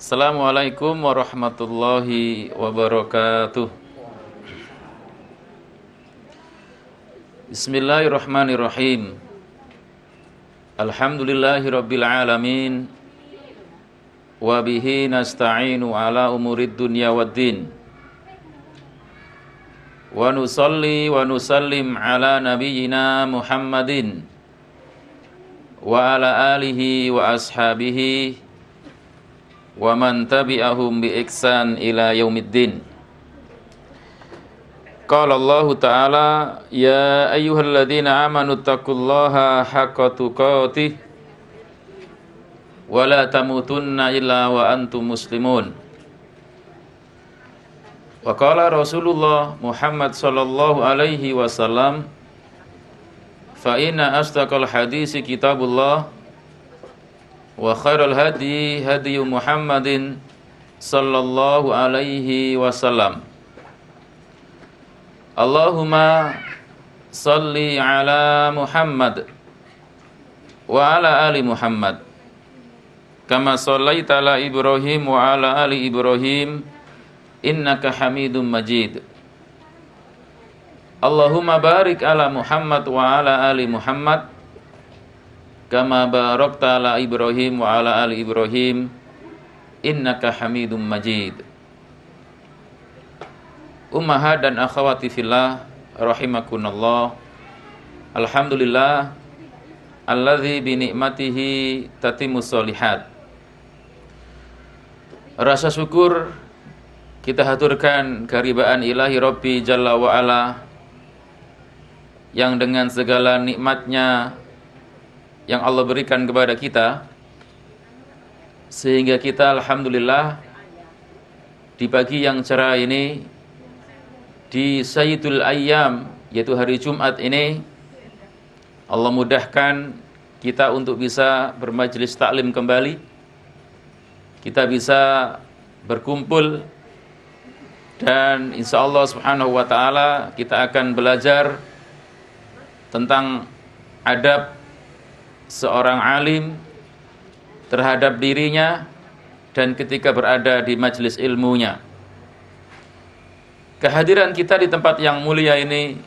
Assalamualaikum warahmatullahi wabarakatuh. Bismillahirrahmanirrahim. Alhamdulillahirabbil alamin. Wa bihi nasta'inu ala umurid dunya waddin. Wa nusalli wa nusallim ala nabiyyina Muhammadin wa ala alihi wa ashabihi wa man tabi'ahum bi ihsan ila yaumiddin. Qala Allah Ta'ala, ya ayyuhalladzina amanu taqullaha haqqa tuqatih wa la tamutunna illa wa antum muslimun. Wa qala Rasulullah Muhammad sallallahu alaihi wasallam, fa inna asdaqal hadisi kitabullah wa khairal hadi hadi Muhammadin sallallahu alaihi wasallam. Allahumma salli ala Muhammad wa ala ali Muhammad kama sallaita ala Ibrahim wa ala ali Ibrahim innaka Hamidum Majid. Allahumma barik ala Muhammad wa ala ali Muhammad kama barakta ala Ibrahim wa ala ali Ibrahim innaka Hamidum Majid. Ummahat dan akhwati fillah rahimakunallah. Alhamdulillah allazi bi ni'matihi tatimmus sholihat. Rasa syukur kita haturkan kehadiran ilahi Rabbi Jalla wa ala yang dengan segala nikmatnya yang Allah berikan kepada kita, sehingga kita alhamdulillah di pagi yang cerah ini, di Sayyidul Ayyam, yaitu hari Jumat ini, Allah mudahkan kita untuk bisa bermajlis taklim kembali. Kita bisa berkumpul dan insya Allah subhanahu wa ta'ala kita akan belajar tentang adab seorang alim terhadap dirinya dan ketika berada di majelis ilmunya. Kehadiran kita di tempat yang mulia ini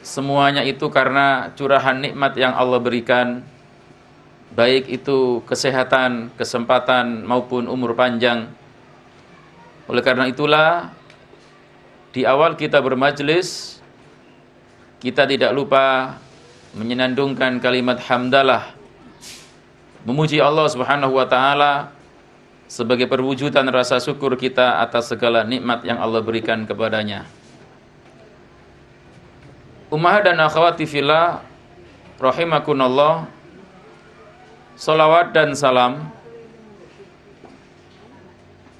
semuanya itu karena curahan nikmat yang Allah berikan, baik itu kesehatan, kesempatan maupun umur panjang. Oleh karena itulah di awal kita bermajelis kita tidak lupa menyenandungkan kalimat hamdalah, memuji Allah Subhanahu wa taala sebagai perwujudan rasa syukur kita atas segala nikmat yang Allah berikan kepadanya. Ummahat dan akhwati fillah rahimakunallah, salawat dan salam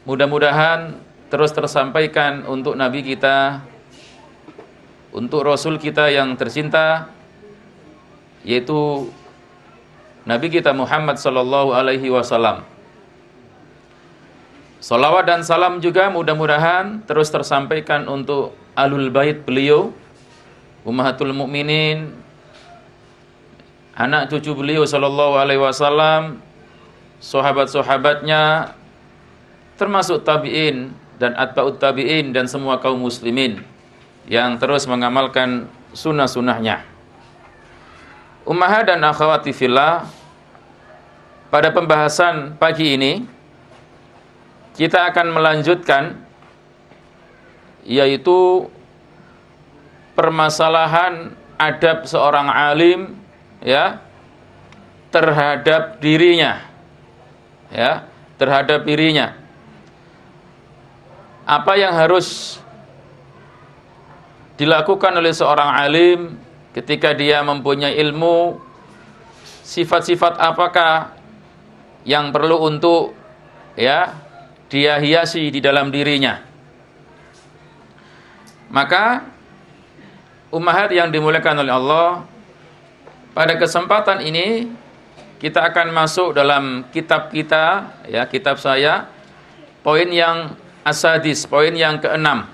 mudah-mudahan terus tersampaikan untuk Nabi kita, untuk Rasul kita yang tercinta, yaitu Nabi kita Muhammad sallallahu alaihi wasallam. Salawat dan salam juga mudah-mudahan terus tersampaikan untuk alul bait beliau, ummahatul mukminin, anak cucu beliau sallallahu alaihi wasallam, sahabat-sahabatnya, termasuk tabi'in dan atba'ut tabi'in dan semua kaum muslimin yang terus mengamalkan sunnah-sunnahnya. Ummahat dan akhwati fillah, pada pembahasan pagi ini kita akan melanjutkan yaitu permasalahan adab seorang alim ya terhadap dirinya. Ya, terhadap dirinya. Apa yang harus dilakukan oleh seorang alim ketika dia mempunyai ilmu, sifat-sifat apakah yang perlu untuk ya dia hiasi di dalam dirinya. Maka ummahat yang dimuliakan oleh Allah, pada kesempatan ini kita akan masuk dalam kitab kita, ya kitab saya, poin yang asadis, poin yang keenam.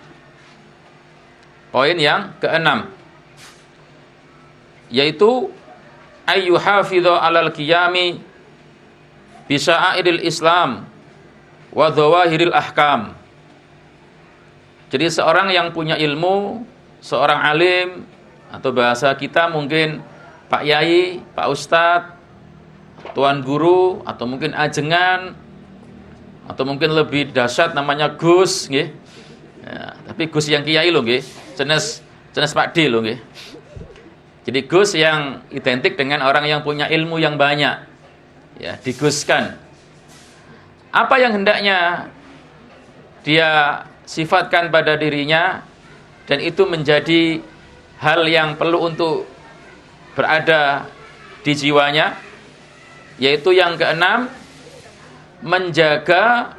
Poin yang keenam, yaitu ayyuhafidhu alal qiyami bisa'airil Islam wa dhawahiril ahkam. Jadi seorang yang punya ilmu, seorang alim, atau bahasa kita mungkin Pak Yai, Pak Ustadz, Tuan Guru, atau mungkin ajengan, atau mungkin lebih dahsyat namanya Gus, nggih. Ya, tapi Gus yang kiai lho nggih, jenis Pak D lho nggih. Jadi Gus yang identik dengan orang yang punya ilmu yang banyak. Ya, diguskan. Apa yang hendaknya dia sifatkan pada dirinya, dan itu menjadi hal yang perlu untuk berada di jiwanya, yaitu yang keenam, menjaga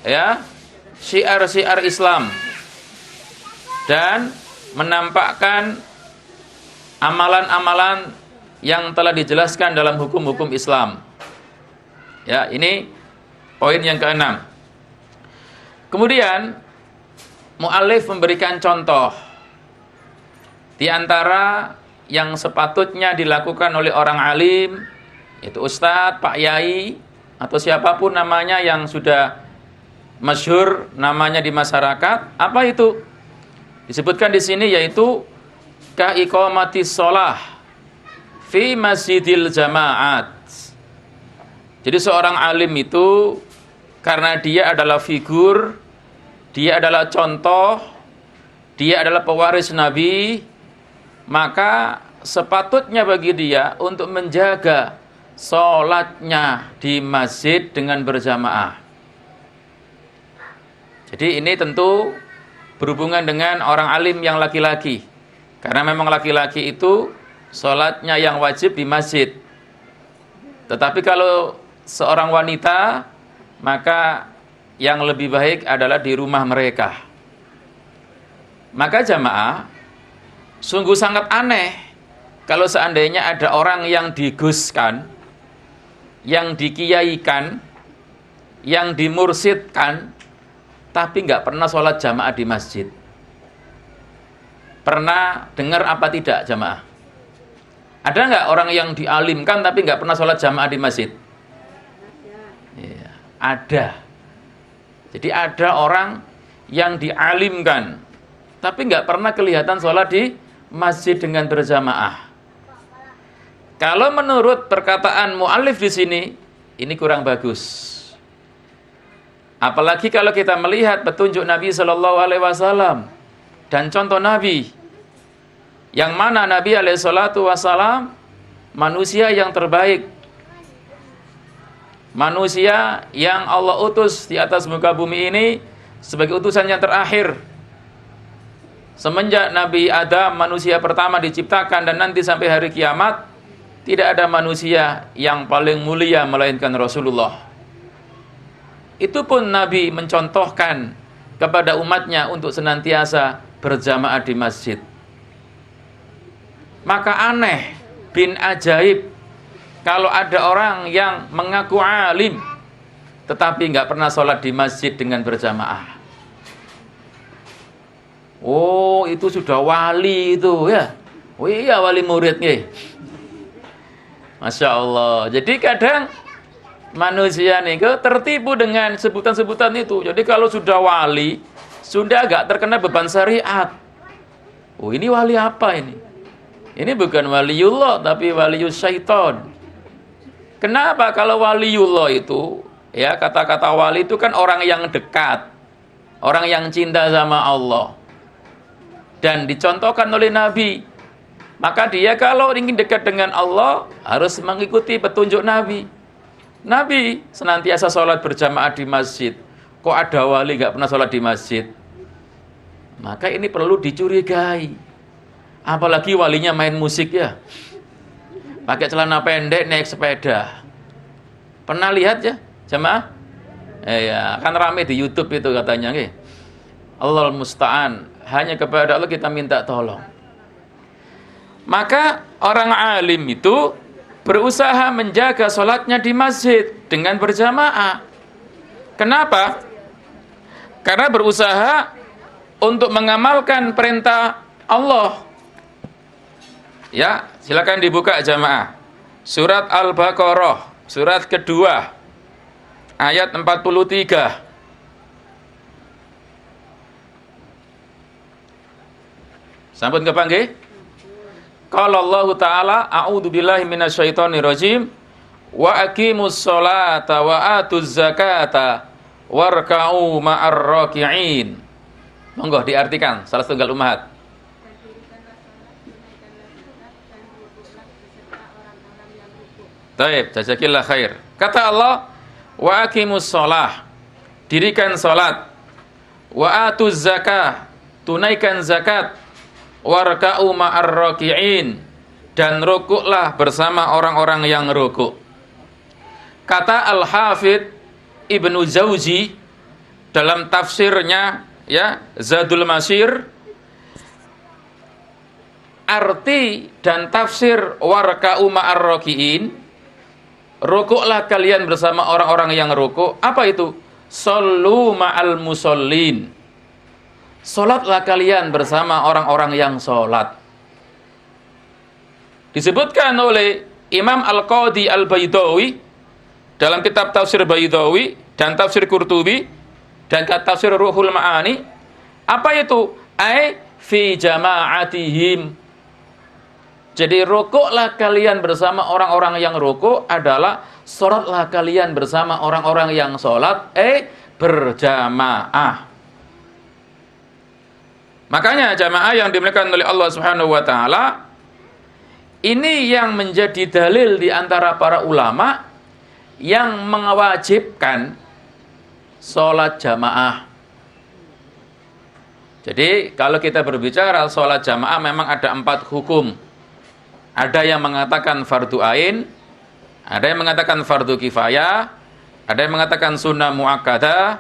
ya syiar-syiar Islam dan menampakkan amalan-amalan yang telah dijelaskan dalam hukum-hukum Islam. Ya, ini poin yang keenam. Kemudian mu'allif memberikan contoh di antara yang sepatutnya dilakukan oleh orang alim, yaitu ustadz, Pak Yai, atau siapapun namanya yang sudah masyhur namanya di masyarakat. Apa itu? Disebutkan di sini yaitu ka iqamatis shalah fi masjidil jamaat. Jadi seorang alim itu karena dia adalah figur, dia adalah contoh, dia adalah pewaris Nabi, maka sepatutnya bagi dia untuk menjaga sholatnya di masjid dengan berjamaah. Jadi ini tentu berhubungan dengan orang alim yang laki-laki, karena memang laki-laki itu sholatnya yang wajib di masjid. Tetapi kalau seorang wanita, maka yang lebih baik adalah di rumah mereka. Maka jamaah, sungguh sangat aneh kalau seandainya ada orang yang diguskan, yang dikiaikan, yang dimursidkan, tapi nggak pernah sholat jamaah di masjid. Pernah dengar apa tidak jamaah? Ada nggak orang yang dialimkan tapi nggak pernah sholat jamaah di masjid? Ya, ada. Jadi ada orang yang dialimkan tapi nggak pernah kelihatan sholat di masjid dengan berjamaah. Kalau menurut perkataan mu'allif di sini, ini kurang bagus. Apalagi kalau kita melihat petunjuk Nabi Shallallahu Alaihi Wasallam dan contoh Nabi, yang mana Nabi Alaihi Wasallam manusia yang terbaik, manusia yang Allah utus di atas muka bumi ini sebagai utusan yang terakhir. Semenjak Nabi Adam, manusia pertama diciptakan, dan nanti sampai hari kiamat, tidak ada manusia yang paling mulia melainkan Rasulullah. Itu pun Nabi mencontohkan kepada umatnya untuk senantiasa berjamaah di masjid. Maka aneh bin ajaib kalau ada orang yang mengaku alim tetapi nggak pernah sholat di masjid dengan berjamaah. Oh, itu sudah wali itu ya. Oh iya, wali murid nih. Masya Allah. Jadi kadang manusia nih tertipu dengan sebutan-sebutan itu. Jadi kalau sudah wali, sudah agak terkena beban syariat. Oh, ini wali apa ini? Ini bukan waliullah tapi walius syaiton. Kenapa? Kalau waliullah itu, ya, kata-kata wali itu kan orang yang dekat, orang yang cinta sama Allah, dan dicontohkan oleh Nabi. Maka dia kalau ingin dekat dengan Allah harus mengikuti petunjuk Nabi. Nabi senantiasa sholat berjamaah di masjid. Kok ada wali gak pernah sholat di masjid? Maka ini perlu dicurigai. Apalagi walinya main musik ya, pakai celana pendek naik sepeda. Pernah lihat ya jamaah? Ya, kan rame di YouTube itu katanya. Allahul musta'an. Hanya kepada Allah kita minta tolong. Maka orang alim itu berusaha menjaga sholatnya di masjid dengan berjamaah. Kenapa? Karena berusaha untuk mengamalkan perintah Allah. Ya, silakan dibuka jamaah. Surat Al-Baqarah, surat kedua, ayat 43. Sampun kepanggih? Qala Allah Ta'ala, a'udzu billahi minasyaitonir rajim, wa aqimus sholata wa atuz zakata warka'u ma'ar raki'in. Monggo diartikan salah setunggal ummahat. Taib, jazakillah khair. Kata Allah, wa aqimus sholah, dirikan salat, wa atuz zakah, tunaikan zakat, warka'u ma'ar raki'in, dan rukuklah bersama orang-orang yang rukuk. Kata Al-Hafidh Ibnu Jauzi dalam tafsirnya ya Zadul Masir, arti dan tafsir warka'u ma'ar raki'in, rukuklah kalian bersama orang-orang yang rukuk. Apa itu? Shollu ma'al musallin, salatlah kalian bersama orang-orang yang salat. Disebutkan oleh Imam Al-Qadhi Al-Baydawi dalam kitab tafsir Baydawi dan tafsir Qurtubi dan tafsir Ruhul Ma'ani, apa itu? Ai fi jama'atihim. Jadi rukuklah kalian bersama orang-orang yang rukuk adalah salatlah kalian bersama orang-orang yang salat, berjamaah. Makanya jamaah yang dimuliakan oleh Allah Subhanahu wa taala, ini yang menjadi dalil di antara para ulama yang mewajibkan sholat jamaah. Jadi kalau kita berbicara sholat jamaah memang ada 4 hukum. Ada yang mengatakan fardu ain, ada yang mengatakan fardu kifayah, ada yang mengatakan sunnah muakkadah,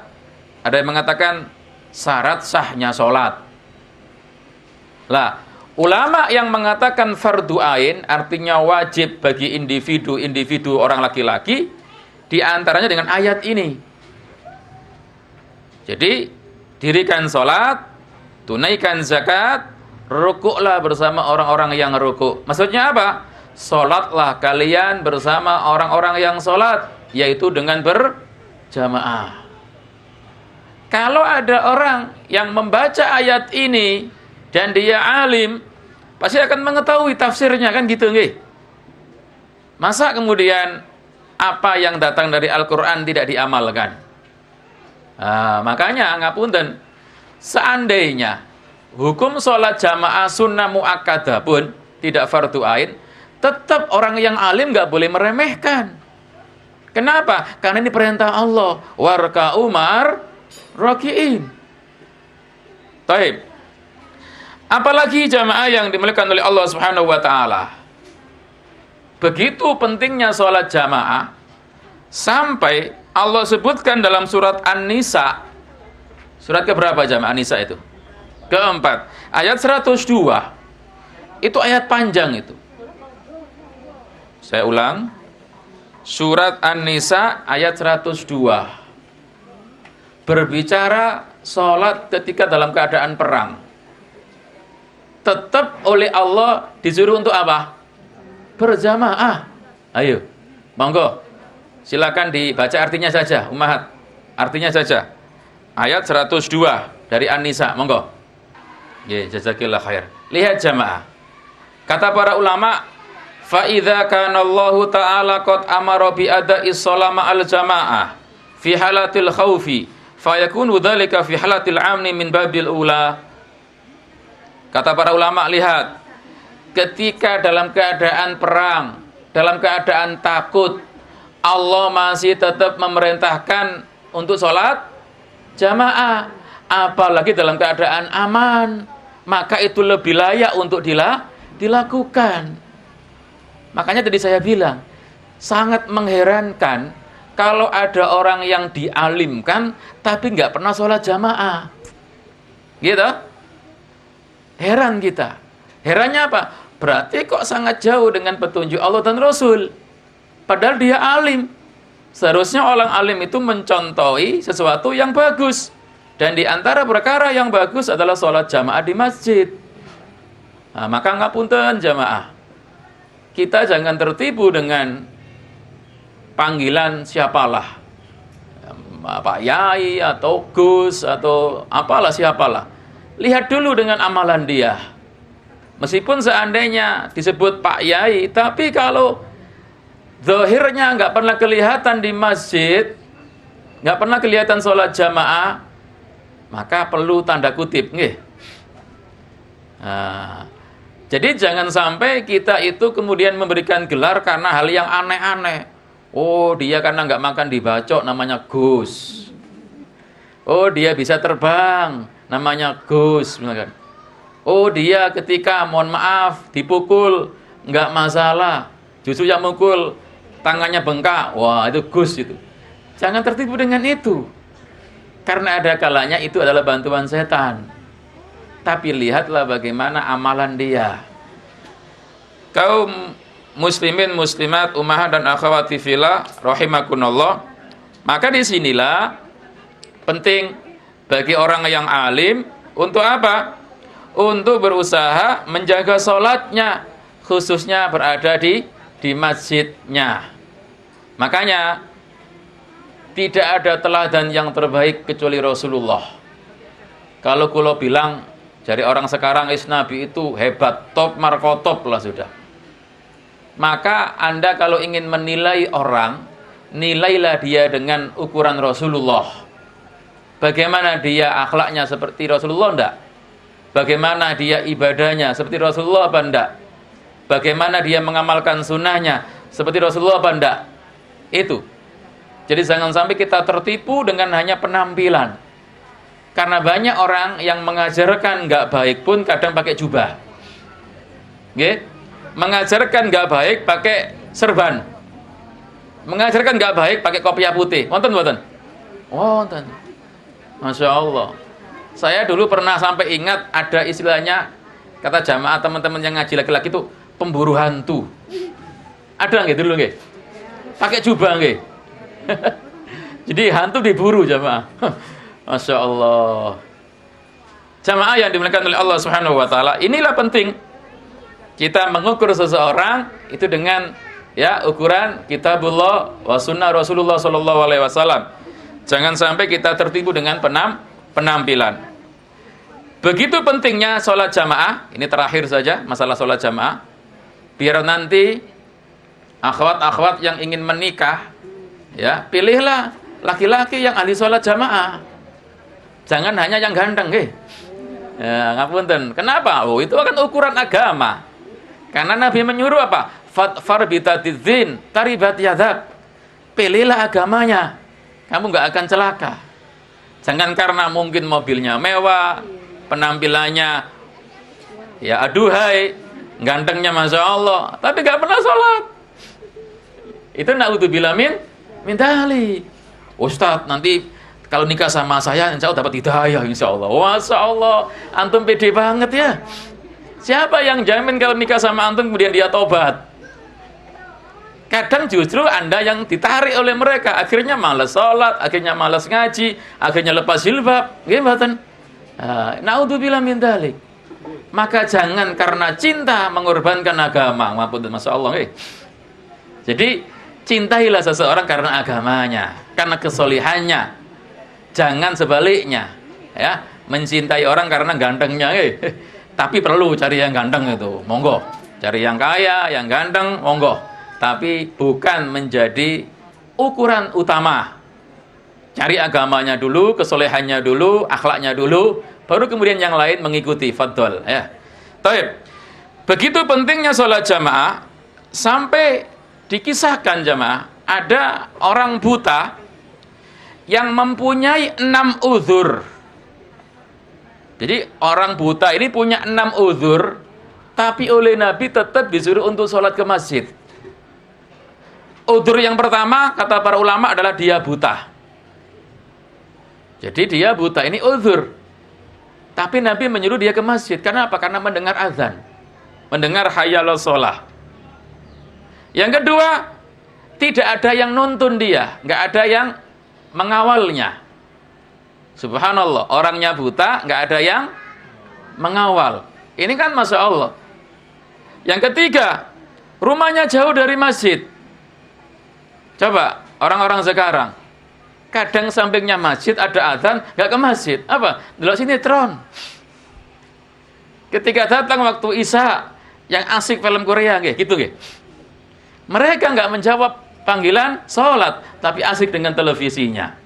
ada yang mengatakan syarat sahnya sholat. Lah, ulama yang mengatakan fardu ain artinya wajib bagi individu orang laki-laki, di antaranya dengan ayat ini. Jadi, dirikan sholat, tunaikan zakat, rukuklah bersama orang-orang yang rukuk. Maksudnya apa? Sholatlah kalian bersama orang-orang yang sholat, yaitu dengan berjamaah. Kalau ada orang yang membaca ayat ini dan dia alim, pasti akan mengetahui tafsirnya, kan gitu nggih? Masa kemudian apa yang datang dari Al-Qur'an tidak diamalkan? Makanya ngapunten, seandainya hukum sholat jamaah sunnah muakkadah pun tidak fardu ain, tetap orang yang alim nggak boleh meremehkan. Kenapa? Karena ini perintah Allah, warka'u ma'ar raki'in. Taib. Apalagi jamaah yang dimuliakan oleh Allah Subhanahu wa taala. Begitu pentingnya sholat jamaah sampai Allah sebutkan dalam surat An-Nisa. Surat keberapa jamaah An-Nisa itu? Keempat, ayat 102. Itu ayat panjang itu. Saya ulang. Surat An-Nisa ayat 102. Berbicara sholat ketika dalam keadaan perang. Tetap oleh Allah disuruh untuk apa? Berjamaah. Ayo, monggo. Silakan dibaca artinya saja, ummahat. Artinya saja. Ayat 102 dari An-Nisa, monggo. Ya, jazakillah khair. Lihat jamaah. Kata para ulama, fa idza kana Allah taala qad amara bi ada'is sholama al jamaah fi halatil khaufi fa yakunu dzalika fi halatil amni min babil ula. Kata para ulama, lihat, ketika dalam keadaan perang, dalam keadaan takut, Allah masih tetap memerintahkan untuk sholat jamaah. Apalagi dalam keadaan aman, maka itu lebih layak untuk dilakukan. Makanya tadi saya bilang, sangat mengherankan kalau ada orang yang dialimkan tapi nggak pernah sholat jamaah. Gitu? Heran kita. Herannya apa? Berarti kok sangat jauh dengan petunjuk Allah dan Rasul. Padahal dia alim. Seharusnya orang alim itu mencontohi sesuatu yang bagus. Dan di antara perkara yang bagus adalah sholat jamaah di masjid. Maka ngapunten jamaah, kita jangan tertipu dengan panggilan siapalah. Pak Yai atau Gus atau apalah siapalah. Lihat dulu dengan amalan dia. Meskipun seandainya disebut Pak Yai, tapi kalau zahirnya nggak pernah kelihatan di masjid, nggak pernah kelihatan sholat jamaah, maka perlu tanda kutip, nggih. Nah, jadi jangan sampai kita itu kemudian memberikan gelar karena hal yang aneh-aneh. Oh, dia karena nggak makan dibacok namanya Gus. Oh, dia bisa terbang namanya Gus, misalkan. Oh, dia ketika mohon maaf dipukul nggak masalah, justru yang mukul tangannya bengkak, wah itu Gus itu. Jangan tertipu dengan itu, karena ada kalanya itu adalah bantuan setan. Tapi lihatlah bagaimana amalan dia. Kaum muslimin muslimat ummahat dan akhwati fillah rahimakunallah. Maka disinilah penting bagi orang yang alim untuk apa? Untuk berusaha menjaga sholatnya, khususnya berada di masjidnya. Makanya tidak ada teladan yang terbaik kecuali Rasulullah. Kalau kulo bilang dari orang sekarang Nabi itu hebat, top markotop lah sudah. Maka Anda kalau ingin menilai orang, nilailah dia dengan ukuran Rasulullah. Bagaimana dia akhlaknya seperti Rasulullah enggak? Bagaimana dia ibadahnya seperti Rasulullah apa enggak? Bagaimana dia mengamalkan sunnahnya seperti Rasulullah apa enggak? Itu. Jadi jangan sampai kita tertipu dengan hanya penampilan. Karena banyak orang yang mengajarkan enggak baik pun kadang pakai jubah. Nggih? Mengajarkan enggak baik pakai serban. Mengajarkan enggak baik pakai kopiah putih. Wonten mboten? Wonten. Masya Allah. Saya dulu pernah sampai ingat ada istilahnya, kata jamaah teman-teman yang ngaji laki-laki itu pemburu hantu. Ada nggih dulu nggih? Pakai jubah nggih. Jadi hantu diburu jamaah. Masya Allah. Jamaah yang dimuliakan oleh Allah Subhanahu wa taala, inilah penting kita mengukur seseorang itu dengan ya ukuran kitabullah wa sunnah Rasulullah sallallahu alaihi wasallam. Jangan sampai kita tertipu dengan penampilan. Begitu pentingnya sholat jamaah. Ini terakhir saja masalah sholat jamaah. Biar nanti akhwat-akhwat yang ingin menikah, ya pilihlah laki-laki yang ahli sholat jamaah. Jangan hanya yang ganteng, ya, ngapunten. Kenapa? Oh, itu akan ukuran agama. Karena Nabi menyuruh apa? Fatfar bitatidzin taribat yadak. Pilihlah agamanya, kamu nggak akan celaka. Jangan karena mungkin mobilnya mewah, penampilannya ya aduhai, gantengnya masya Allah, tapi nggak pernah sholat. Itu naudzubillah min dzalik. Ustadz, nanti kalau nikah sama saya insya Allah dapat hidayah insya Allah. Masya Allah, antum pede banget ya. Siapa yang jamin kalau nikah sama antum kemudian dia tobat? Kadang justru Anda yang ditarik oleh mereka, akhirnya malas sholat, akhirnya malas ngaji, akhirnya lepas jilbab. Gimana? Naudzubillah min dzalik. Maka jangan karena cinta mengorbankan agama. Masya Allah. Jadi cintailah seseorang karena agamanya, karena kesolihannya. Jangan sebaliknya, ya, mencintai orang karena gantengnya. Tapi perlu cari yang ganteng itu, monggo. Cari yang kaya, yang ganteng, monggo. Tapi bukan menjadi ukuran utama. Cari agamanya dulu, kesolehannya dulu, akhlaknya dulu, baru kemudian yang lain mengikuti. Fadhol, ya. Taib. Begitu pentingnya sholat jamaah, sampai dikisahkan jamaah, ada orang buta yang mempunyai 6 uzur. Jadi orang buta ini punya 6 uzur, tapi oleh Nabi tetap disuruh untuk sholat ke masjid. Uzur yang pertama, kata para ulama, adalah dia buta. Jadi dia buta ini uzur. Tapi Nabi menyuruh dia ke masjid. Karena apa? Karena mendengar azan. Mendengar hayyalas shalah. Yang kedua, tidak ada yang nuntun dia. Nggak ada yang mengawalnya. Subhanallah. Orangnya buta, nggak ada yang mengawal. Ini kan Masya Allah. Yang ketiga, rumahnya jauh dari masjid. Coba, orang-orang sekarang. Kadang sampingnya masjid ada adzan, nggak ke masjid. Apa? Delok sinetron. Ketika datang waktu Isya, yang asik film Korea, gitu. Mereka nggak menjawab panggilan sholat, tapi asik dengan televisinya.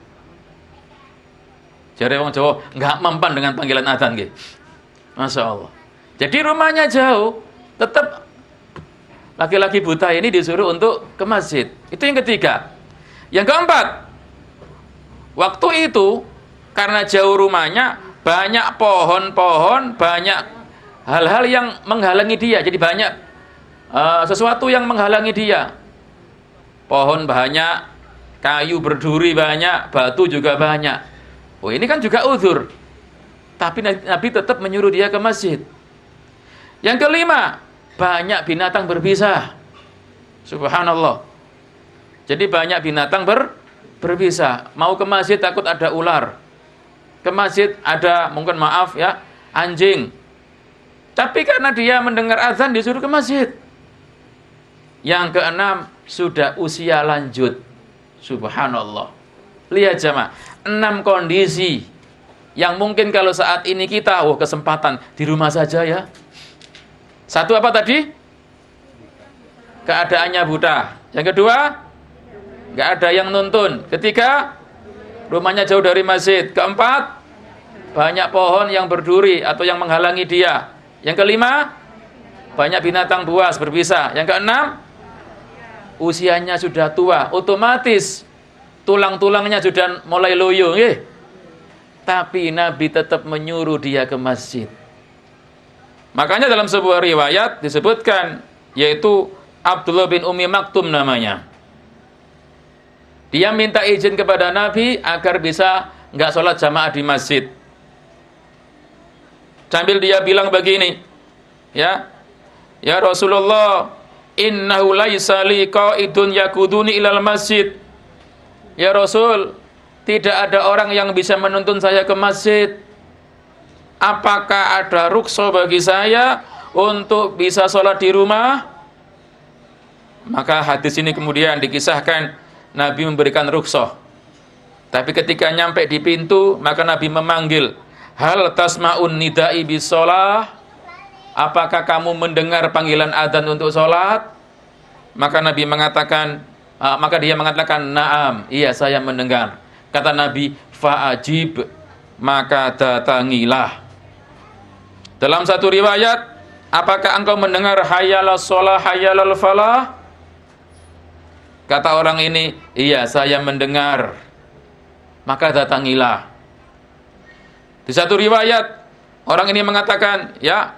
Jadi orang Jawa nggak mempan dengan panggilan adzan, Masya Allah. Jadi rumahnya jauh, tetap laki-laki buta ini disuruh untuk ke masjid. Itu yang ketiga. Yang keempat, waktu itu karena jauh rumahnya, banyak pohon-pohon, banyak hal-hal yang menghalangi dia. Jadi banyak sesuatu yang menghalangi dia. Pohon banyak, kayu berduri banyak, batu juga banyak. Oh, ini kan juga uzur. Tapi Nabi tetap menyuruh dia ke masjid. Yang kelima, banyak binatang berbisa. Subhanallah. Jadi banyak binatang berbisa. Mau ke masjid takut ada ular. Ke masjid ada, mungkin maaf ya, anjing. Tapi karena dia mendengar azan disuruh ke masjid. Yang keenam, sudah usia lanjut. Subhanallah. Lihat jemaah, 6 kondisi yang mungkin kalau saat ini kita, kesempatan di rumah saja ya. Satu apa tadi? Keadaannya buta. Yang kedua, nggak ada yang nuntun. Ketiga, rumahnya jauh dari masjid. Keempat, banyak pohon yang berduri atau yang menghalangi dia. Yang kelima, banyak binatang buas berbisa. Yang keenam, usianya sudah tua, otomatis tulang-tulangnya sudah mulai loyo. Tapi Nabi tetap menyuruh dia ke masjid. Makanya dalam sebuah riwayat disebutkan, yaitu Abdullah bin Ummi Maktum namanya. Dia minta izin kepada Nabi agar bisa nggak sholat jamaah di masjid. Sambil dia bilang begini, ya Rasulullah, innahu laisa li qaidun yakuduni ilal masjid. Ya Rasul, tidak ada orang yang bisa menuntun saya ke masjid. Apakah ada rukhsah bagi saya untuk bisa sholat di rumah? Maka hadis ini kemudian dikisahkan Nabi memberikan rukhsah. Tapi ketika nyampe di pintu, maka Nabi memanggil, hal tasma'un nida'i bis sholah? Apakah kamu mendengar panggilan adzan untuk sholat? Maka Nabi mengatakan, maka dia mengatakan, na'am, iya saya mendengar. Kata Nabi, fa'ajib, maka datangilah. Dalam satu riwayat, apakah engkau mendengar hayyalal sholah, hayyalal falah? Kata orang ini, iya saya mendengar. Maka datangilah. Di satu riwayat, orang ini mengatakan, ya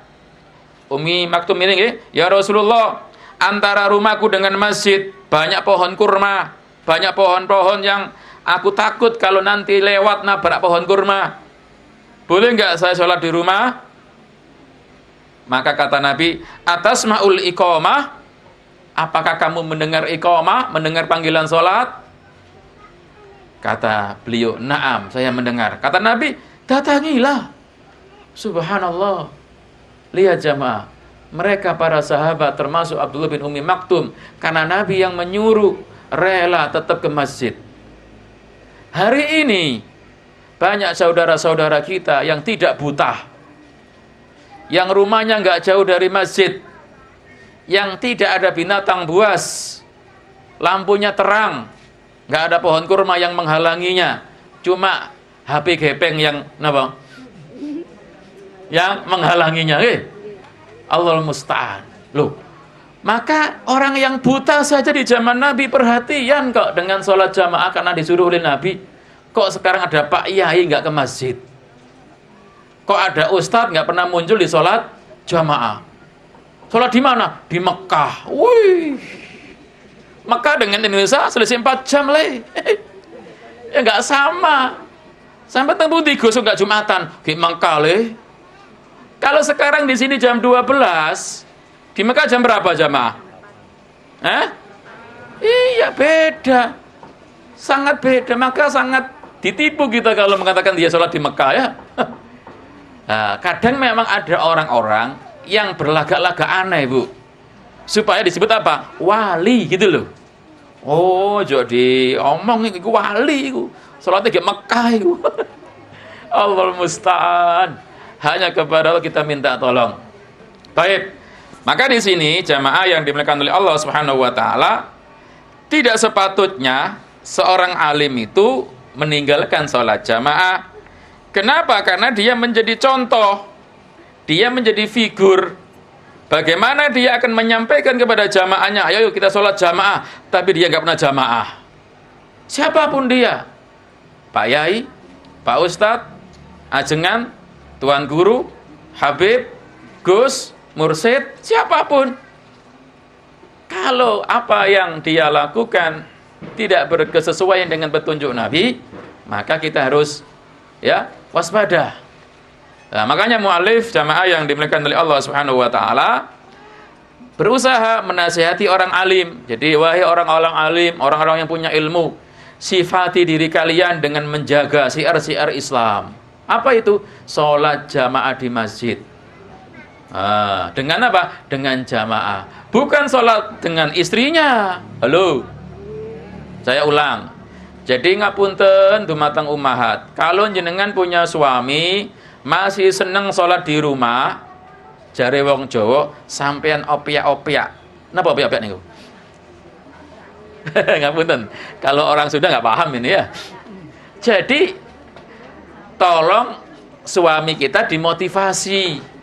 Ummi Maktum ini, ya Rasulullah, antara rumahku dengan masjid banyak pohon kurma, banyak pohon-pohon yang aku takut kalau nanti lewat nabrak pohon kurma. Boleh nggak saya sholat di rumah? Maka kata Nabi, atas ma'ul iqamah, apakah kamu mendengar iqamah, mendengar panggilan sholat? Kata beliau, na'am, saya mendengar. Kata Nabi, datangilah. Subhanallah. Lihat jamaah, mereka para sahabat termasuk Abdullah bin Ummi Maktum, karena Nabi yang menyuruh, rela tetap ke masjid. Hari ini banyak saudara-saudara kita yang tidak buta, yang rumahnya nggak jauh dari masjid, yang tidak ada binatang buas, lampunya terang, nggak ada pohon kurma yang menghalanginya, cuma HP gepeng yang menghalanginya. Allahul musta'an. Loh, maka orang yang buta saja di zaman Nabi perhatian kok dengan sholat jamaah karena disuruh oleh Nabi. Kok sekarang ada Pak Yai nggak ke masjid? Kok ada Ustadz nggak pernah muncul di sholat jamaah? Sholat di mana? Di Mekah. Wih, Mekah dengan Indonesia selisih 4 jam le. Ya nggak sama. Sampai tempuh 3 nggak Jumatan di Mekah le. Kalau sekarang di sini jam 12, di Mekah jam berapa jamaah? Iya beda, sangat beda. Maka sangat ditipu kita kalau mengatakan dia sholat di Mekah ya. Nah, kadang memang ada orang-orang yang berlagak-lagak aneh bu, supaya disebut apa? Wali gitu loh. Oh jadi omong itu wali itu. Salatnya di Mekah itu. Allah musta'an. Hanya kepada Allah kita minta tolong. Baik. Maka di sini jamaah yang dimuliakan oleh Allah Subhanahu wa taala, tidak sepatutnya seorang alim itu meninggalkan sholat jamaah. Kenapa? Karena dia menjadi contoh, dia menjadi figur. Bagaimana dia akan menyampaikan kepada jamaahnya, ayo kita sholat jamaah, tapi dia nggak pernah jamaah. Siapapun dia, Pak Yai, Pak Ustadz, ajengan, Tuan Guru, Habib, Gus, Mursyid, siapapun. Kalau apa yang dia lakukan tidak berkesesuaian dengan petunjuk Nabi, maka kita harus waspada. Nah, makanya mu'alif jamaah yang dimuliakan oleh Allah Subhanahu wa taala berusaha menasihati orang alim. Jadi wahai orang-orang alim, orang-orang yang punya ilmu, sifati diri kalian dengan menjaga syiar-syiar Islam. Apa itu? Salat jamaah di masjid. Dengan apa? Dengan jamaah. Bukan sholat dengan istrinya. Halo, saya ulang. Jadi ngapunten dumateng ummahat, kalau jenengan punya suami masih seneng sholat di rumah, jare wong Jawa, sampean opiak-opiak. Napa opiak-opiak niku? Ngapunten, kalau orang sudah nggak paham ini ya. Jadi tolong suami kita dimotivasi,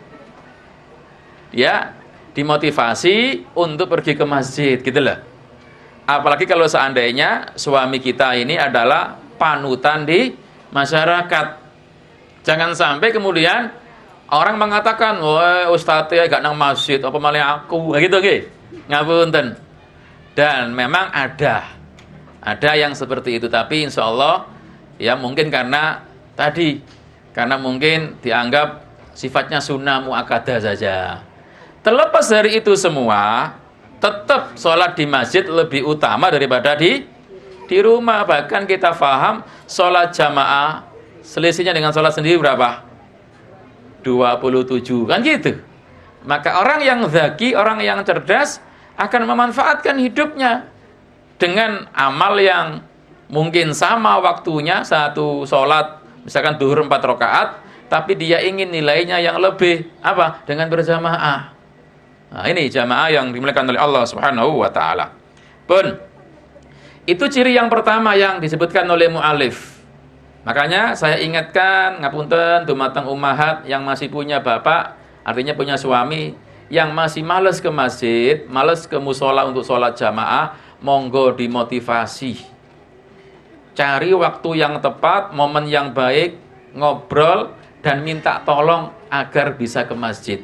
dimotivasi untuk pergi ke masjid, gitu loh. Apalagi kalau seandainya suami kita ini adalah panutan di masyarakat. Jangan sampai kemudian orang mengatakan, wah ustadznya gak nang masjid, apa malah aku, gitu gitu. Ngapunten. Dan memang ada yang seperti itu, tapi insya Allah mungkin karena mungkin dianggap sifatnya sunnah muakkadah saja. Terlepas dari itu semua, tetap sholat di masjid lebih utama daripada di rumah. Bahkan kita faham sholat jamaah selisihnya dengan sholat sendiri berapa? 27, kan gitu. Maka orang yang zaki, orang yang cerdas akan memanfaatkan hidupnya dengan amal yang mungkin sama waktunya, satu sholat misalkan duhur 4 rakaat, tapi dia ingin nilainya yang lebih apa? Dengan berjamaah. Nah, ini jamaah yang dimuliakan oleh Allah Subhanahu wa taala. Pun itu ciri yang pertama yang disebutkan oleh mu'alif. Makanya saya ingatkan ngapunten dumateng ummahat yang masih punya bapak, artinya punya suami yang masih malas ke masjid, malas ke musola untuk sholat jamaah, monggo dimotivasi. Cari waktu yang tepat, momen yang baik, ngobrol dan minta tolong agar bisa ke masjid.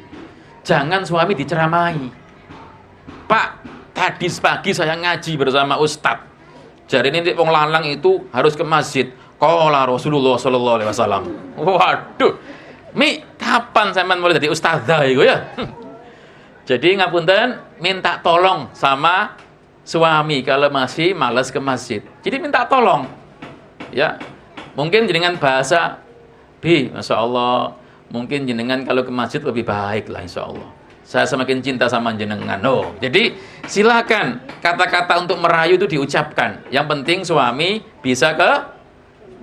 Jangan suami diceramahi. Pak, tadi pagi saya ngaji bersama Ustadz. Jadi ini wong lanang itu harus ke masjid. Qala Rasulullah sallallahu alaihi wasallam. Waduh. Kapan sampean mulai jadi ustadzah iku ya? Jadi ngapunten, minta tolong sama suami kalau masih malas ke masjid. Jadi minta tolong. Ya. Mungkin dengan bahasa Masya Allah, mungkin jenengan kalau ke masjid lebih baik lah insya Allah. Saya semakin cinta sama jenengan. Jadi silakan kata-kata untuk merayu itu diucapkan. Yang penting suami bisa ke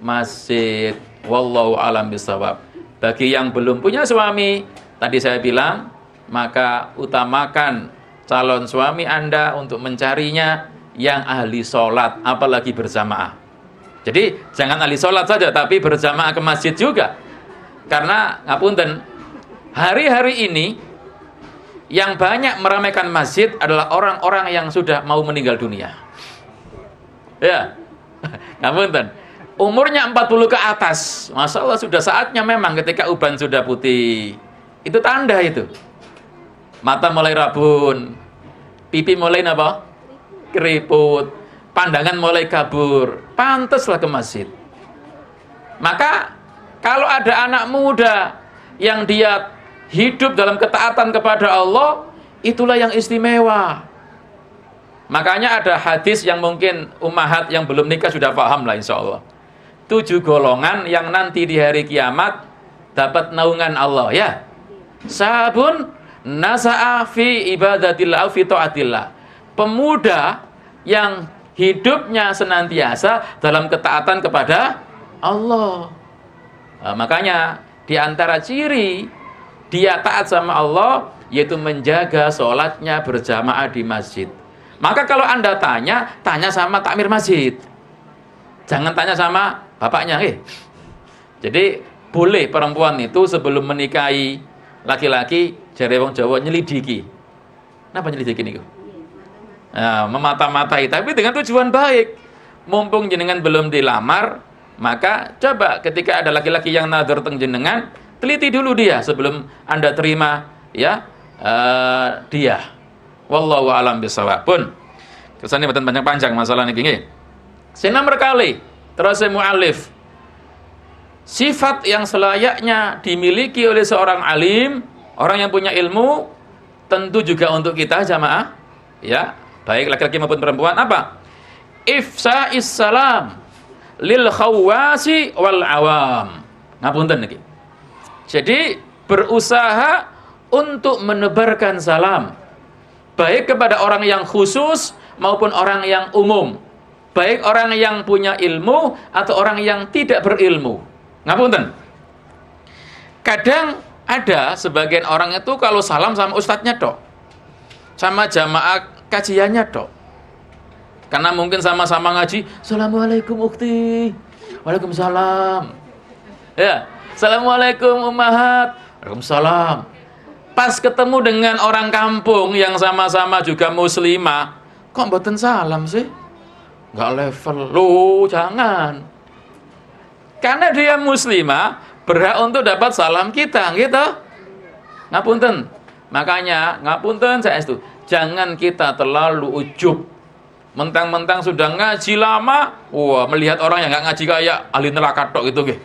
masjid. Wallahu a'lam bishawab. Bagi yang belum punya suami, tadi saya bilang, maka utamakan calon suami Anda untuk mencarinya yang ahli sholat, apalagi berjamaah. Jadi jangan ahli sholat saja, tapi berjamaah ke masjid juga. Karena ngapunten, hari-hari ini yang banyak meramaikan masjid adalah orang-orang yang sudah mau meninggal dunia. Ya, ngapunten, umurnya 40 ke atas, Masya Allah sudah saatnya memang ketika uban sudah putih. Itu tanda itu. Mata mulai rabun, pipi mulai apa? Keriput, pandangan mulai kabur, pantaslah ke masjid. Maka kalau ada anak muda yang dia hidup dalam ketaatan kepada Allah, itulah yang istimewa. Makanya ada hadis yang mungkin ummahat yang belum nikah sudah paham lah insya Allah. 7 golongan yang nanti di hari kiamat dapat naungan Allah ya. Sabun nasa'a fi ibadatillah fi ta'atillah. Pemuda yang hidupnya senantiasa dalam ketaatan kepada Allah. Nah, makanya di antara ciri dia taat sama Allah yaitu menjaga sholatnya berjamaah di masjid. Maka kalau Anda tanya sama takmir masjid. Jangan tanya sama bapaknya. Jadi boleh perempuan itu sebelum menikahi laki-laki jare wong Jawa nyelidiki. Napa nyelidiki niku? Nah, memata-matai tapi dengan tujuan baik. Mumpung jenengan belum dilamar, maka coba ketika ada laki-laki yang nadhar teng jenengan, teliti dulu dia sebelum Anda terima ya dia. Wallahu a'lam bishawab. Pun kersane mboten panjang-panjang masalah niki nggih. Sing nomor kali terus muallif sifat yang selayaknya dimiliki oleh seorang alim, orang yang punya ilmu, tentu juga untuk kita jamaah ya, baik laki-laki maupun perempuan, apa? Ifsa'is salam lil khawasi wal awam. Ngapunten niki. Jadi berusaha untuk menebarkan salam baik kepada orang yang khusus maupun orang yang umum, baik orang yang punya ilmu atau orang yang tidak berilmu. Ngapunten. Kadang ada sebagian orang itu kalau salam sama ustadznya tok, sama jamaah kajiannya tok. Karena mungkin sama-sama ngaji, Assalamualaikum ukhti, Waalaikumsalam. Ya, Assalamualaikum ummahat, Waalaikumsalam. Pas ketemu dengan orang kampung yang sama-sama juga muslimah, kok mboten salam sih? Nggak level. Loh, jangan. Karena dia muslimah, berhak untuk dapat salam kita, gitu. Ngapunten. Makanya, ngapunten saya itu, jangan kita terlalu ujub. Mentang-mentang sudah ngaji lama, wah, melihat orang yang nggak ngaji kayak ahli neraka tok gitu, nggih.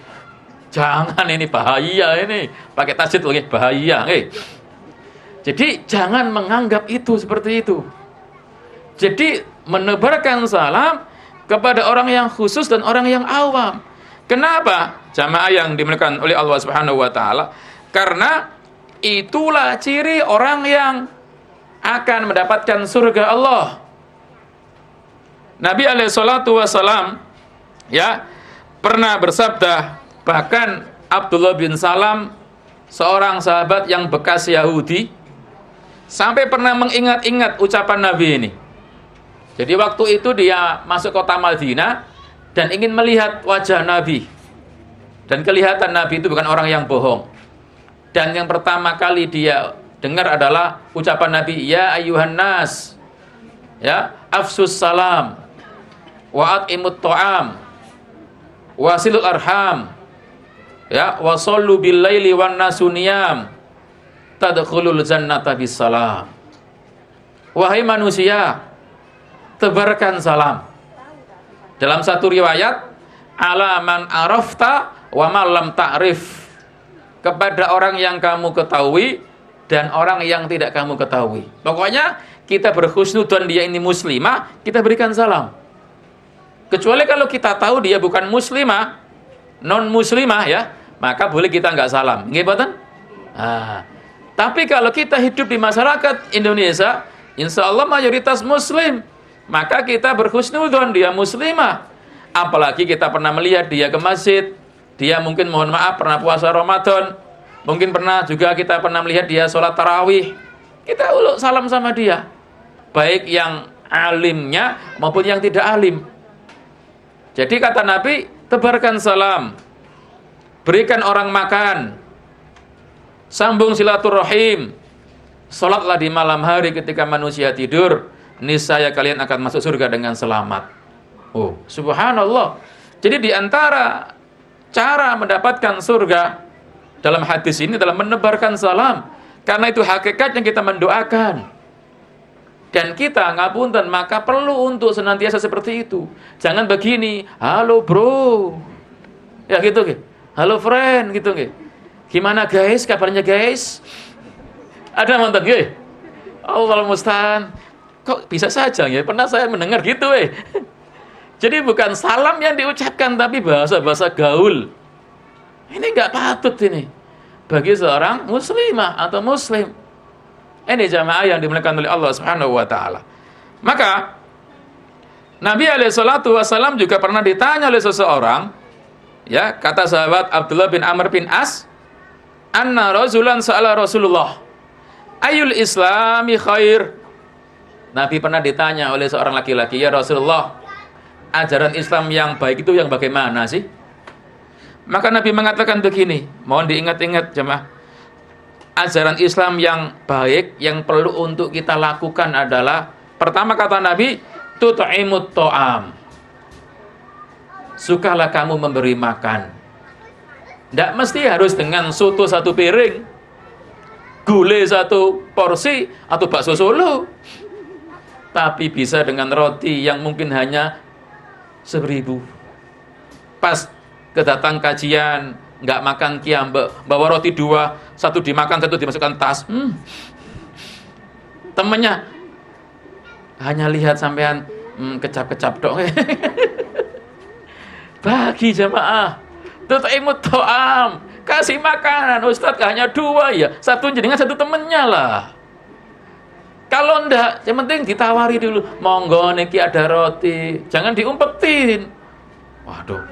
Jangan, ini bahaya ini. Pakai tasjid lagi bahaya, nggih. Jadi jangan menganggap itu seperti itu. Jadi menebarkan salam kepada orang yang khusus dan orang yang awam. Kenapa? Jamaah yang dimuliakan oleh Allah Subhanahu wa taala. Karena itulah ciri orang yang akan mendapatkan surga Allah. Nabi alaihi salatu wasalam ya pernah bersabda, bahkan Abdullah bin Salam, seorang sahabat yang bekas Yahudi, sampai pernah mengingat-ingat ucapan Nabi ini. Jadi waktu itu dia masuk kota Madinah dan ingin melihat wajah Nabi. Dan kelihatan Nabi itu bukan orang yang bohong. Dan yang pertama kali dia dengar adalah ucapan Nabi, ya ayyuhan nas, ya afsus salam, wa at'imut ta'am, wasilul arham, ya wasallu bil laili wan nasuniyam, tadkhulul jannata bis salam. Wahai manusia, tebarkan salam. Dalam satu riwayat, ala man arafta wa man lam ta'rif, kepada orang yang kamu ketahui dan orang yang tidak kamu ketahui. Pokoknya kita berhusnudzon dia ini muslimah, kita berikan salam. Kecuali kalau kita tahu dia bukan muslimah, non muslimah ya, maka boleh kita nggak salam. Nggih mboten? Tapi kalau kita hidup di masyarakat Indonesia, insya Allah mayoritas muslim, maka kita berhusnudzon dia muslimah. Apalagi kita pernah melihat dia ke masjid, dia mungkin mohon maaf pernah puasa Ramadan, mungkin pernah juga kita pernah melihat dia sholat tarawih, kita uluk salam sama dia, baik yang alimnya maupun yang tidak alim. Jadi kata Nabi, tebarkan salam, berikan orang makan, sambung silaturahim, sholatlah di malam hari ketika manusia tidur, niscaya kalian akan masuk surga dengan selamat. Oh, subhanallah. Jadi di antara cara mendapatkan surga dalam hadis ini adalah menebarkan salam. Karena itu hakikat yang kita mendoakan. Dan kita ngapunten, maka perlu untuk senantiasa seperti itu. Jangan begini, halo bro, ya gitu, halo friend, gitu. Gimana guys, kabarnya guys? Ada mantan, Allah musta'an. Kok bisa saja ya? Pernah saya mendengar gitu, Jadi bukan salam yang diucapkan, tapi bahasa-bahasa gaul. Ini nggak patut ini bagi seorang muslimah atau muslim. Ini jamaah yang dimuliakan oleh Allah Subhanahu wa taala. Maka Nabi SAW juga pernah ditanya oleh seseorang, ya, kata sahabat Abdullah bin Amr bin As, anna rajulan sa'ala Rasulullah, ayul islami khair. Nabi pernah ditanya oleh seorang laki-laki, ya Rasulullah, ajaran Islam yang baik itu yang bagaimana sih? Maka Nabi mengatakan begini, mohon diingat-ingat jemaah. Ajaran Islam yang baik, yang perlu untuk kita lakukan adalah, pertama kata Nabi, tut'imut to'am. Sukalah kamu memberi makan. Tidak mesti harus dengan soto satu piring, gulai satu porsi, atau bakso Solo. Tapi bisa dengan roti yang mungkin hanya 1.000. Pas kedatang kajian, nggak makan kiam, bawa roti 2, 1 dimakan, 1 dimasukkan tas. Temennya hanya lihat sampean kecap-kecap dong. Bagi jamaah, tut'imut to'am, kasih makanan. Ustadz hanya 2 ya, 1 jenengan 1 temennya lah. Kalau enggak, yang penting ditawari dulu, monggo niki ada roti, jangan diumpetin. Waduh,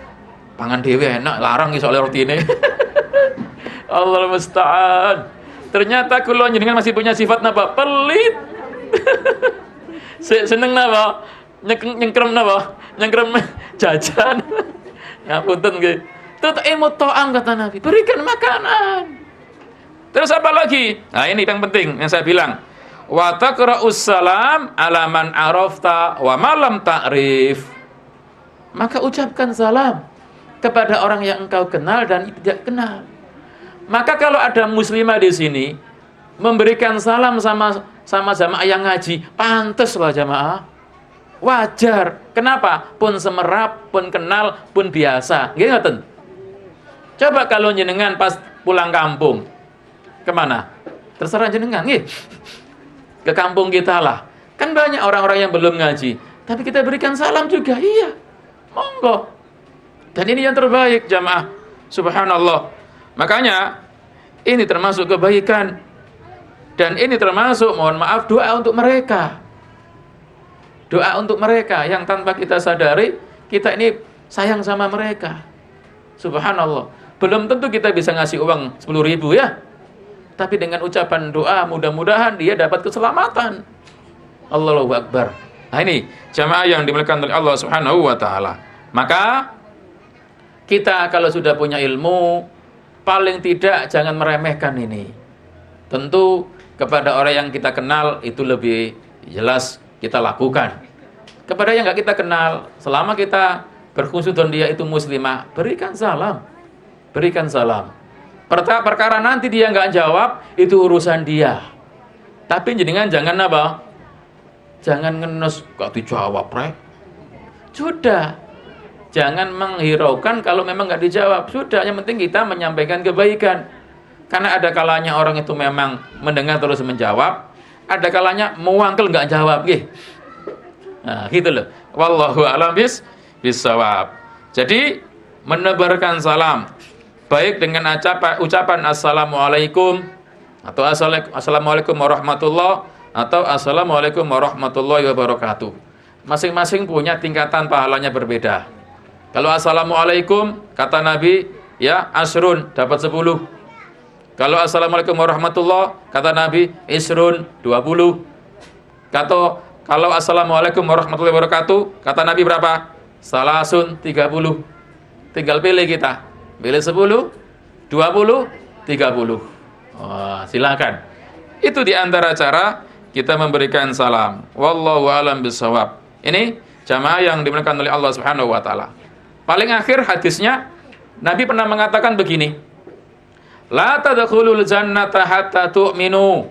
pangan dewe enak, larang soal roti ini. Allah musta'an. Ternyata kalau jenengan masih punya sifat napa? Pelit. Seneng napa? Nyengkrem napa? Nyengkrem jajan. Ngapunten nggih. Tut'imut to'am kata Nabi, berikan makanan. Terus apa lagi? Nah, ini yang penting yang saya bilang. Wa taqra'us salam ala man arafta wa ma lam ta'rif. Maka ucapkan salam kepada orang yang engkau kenal dan tidak kenal. Maka kalau ada muslimah di sini memberikan salam sama jamaah yang ngaji, pantas lah jamaah. Wajar. Kenapa? Pun semerap, pun kenal, pun biasa. Nggih ngoten. Coba kalau jenengan pas pulang kampung, kemana? Terserah jenengan, nggih. Ke kampung kita lah. Kan banyak orang-orang yang belum ngaji, tapi kita berikan salam juga. Iya. Monggo. Dan ini yang terbaik jamaah. Subhanallah. Makanya ini termasuk kebaikan. Dan ini termasuk, mohon maaf, doa untuk mereka. Doa untuk mereka yang tanpa kita sadari, kita ini sayang sama mereka. Subhanallah. Belum tentu kita bisa ngasih uang 10.000 ya. Tapi dengan ucapan doa, mudah-mudahan dia dapat keselamatan. Allahu Akbar. Nah ini jamaah yang dimuliakan oleh Allah Subhanahu wa taala. Maka kita kalau sudah punya ilmu, paling tidak jangan meremehkan ini. Tentu kepada orang yang kita kenal itu lebih jelas kita lakukan. Kepada yang enggak kita kenal, selama kita berkhusnudon dia itu muslimah, berikan salam. Berikan salam. Perkara nanti dia enggak jawab, itu urusan dia. Tapi jenengan jangan apa? Jangan ngenes kok dijawab, rek. Sudah. Jangan menghiraukan kalau memang enggak dijawab. Sudah, yang penting kita menyampaikan kebaikan. Karena ada kalanya orang itu memang mendengar terus menjawab, ada kalanya mewangkel enggak jawab, nggih. Nah, gitu loh. Wallahu a'lam bissawab. Jadi menebarkan salam baik dengan ucapan assalamualaikum atau assalamualaikum warahmatullah atau assalamualaikum warahmatullahi wabarakatuh. Masing-masing punya tingkatan pahalanya berbeda. Kalau assalamualaikum kata Nabi ya asrun dapat 10. Kalau assalamualaikum warahmatullah kata Nabi isrun 20. Kalau assalamualaikum warahmatullahi wabarakatuh kata Nabi berapa? Salasun 30. Tinggal pilih kita. Pilih 10, 20, 30. Wah, silakan. Itu di antara cara kita memberikan salam. Wallahu a'lam bishawab. Ini jamaah yang dimuliakan oleh Allah Subhanahu wa taala. Paling akhir hadisnya Nabi pernah mengatakan begini. La tadkhulul jannata hatta tu'minu.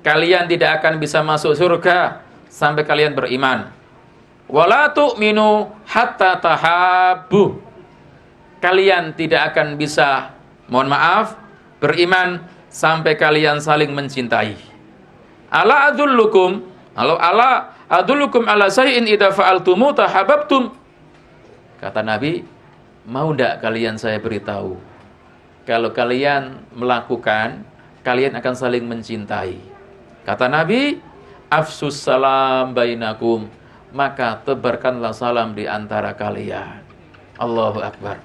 Kalian tidak akan bisa masuk surga sampai kalian beriman. Wala tu'minu hatta tahabbu. Kalian tidak akan bisa, mohon maaf, beriman sampai kalian saling mencintai. Ala adullukum, ala adullukum ala say'in idza fa'altumu tahabbtum. Kata Nabi, mau enggak kalian saya beritahu? Kalau kalian melakukan, kalian akan saling mencintai. Kata Nabi, afsus salam bainakum maka tebarkanlah salam di antara kalian. Allahu Akbar.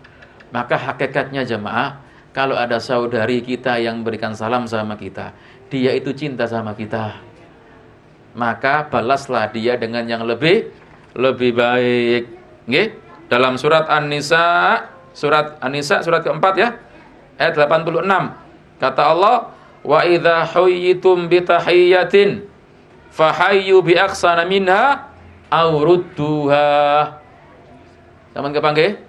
Maka hakikatnya jemaah, kalau ada saudari kita yang memberikan salam sama kita, dia itu cinta sama kita, maka balaslah dia dengan yang lebih baik. Nggih? Dalam surat An-Nisa, surat keempat ya, ayat 86. Kata Allah, wa idza huyyitum bi tahiyyatin fahayyu bi ahsana minha aw rudduha. Sampun kepanggih?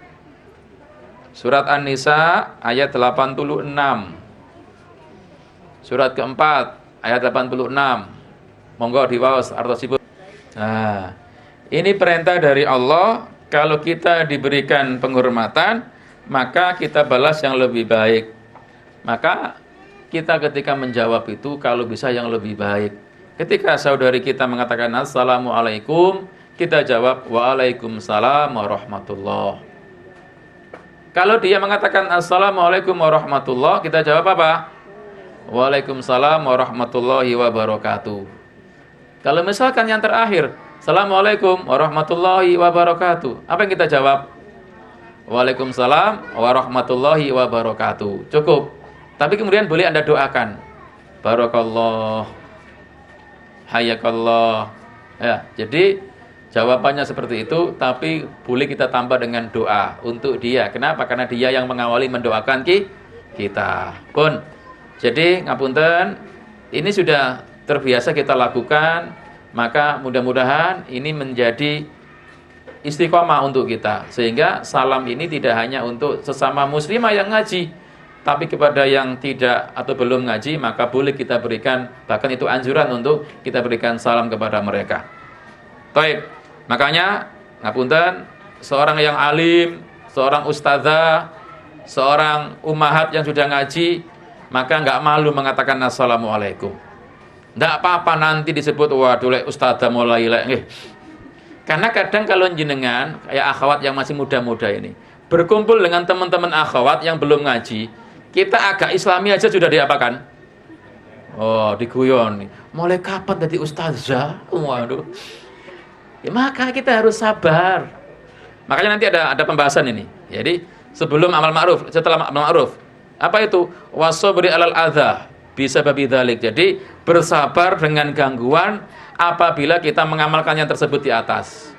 Surat An-Nisa ayat 86. Surat keempat ayat 86. Monggo diwaos artosipun. Nah, ini perintah dari Allah, kalau kita diberikan penghormatan, maka kita balas yang lebih baik. Maka kita ketika menjawab itu kalau bisa yang lebih baik. Ketika saudari kita mengatakan assalamualaikum, kita jawab waalaikumsalam warahmatullah. Kalau dia mengatakan assalamualaikum warahmatullah, kita jawab apa? Waalaikumsalam warahmatullahi wabarakatuh. Kalau misalkan yang terakhir, assalamualaikum warahmatullahi wabarakatuh, apa yang kita jawab? Waalaikumsalam warahmatullahi wabarakatuh. Cukup. Tapi kemudian boleh Anda doakan, barakallah, hayakallah. Ya, jadi jawabannya seperti itu, tapi boleh kita tambah dengan doa untuk dia. Kenapa? Karena dia yang mengawali mendoakan kita. Pun. Jadi ngapunten, ini sudah terbiasa kita lakukan, maka mudah-mudahan ini menjadi istiqomah untuk kita, sehingga salam ini tidak hanya untuk sesama muslimah yang ngaji, tapi kepada yang tidak atau belum ngaji, maka boleh kita berikan, bahkan itu anjuran untuk kita berikan salam kepada mereka. Baik, makanya ngapunten, seorang yang alim, seorang ustazah, seorang ummahat yang sudah ngaji, maka enggak malu mengatakan assalamualaikum. Enggak apa-apa nanti disebut waduh lek ustazah mulai lek nggih. Karena kadang kalau jenengan kayak akhwat yang masih muda-muda ini berkumpul dengan teman-teman akhwat yang belum ngaji, kita agak islami aja sudah diapakan? Oh, diguyon nih. Mulai kapan jadi ustazah? Waduh. Ya, maka kita harus sabar. Makanya nanti ada pembahasan ini. Jadi sebelum amal ma'ruf, setelah amal ma'ruf. Apa itu? Wasobri alal adza bisababi dzalik. Jadi bersabar dengan gangguan apabila kita mengamalkan yang tersebut di atas.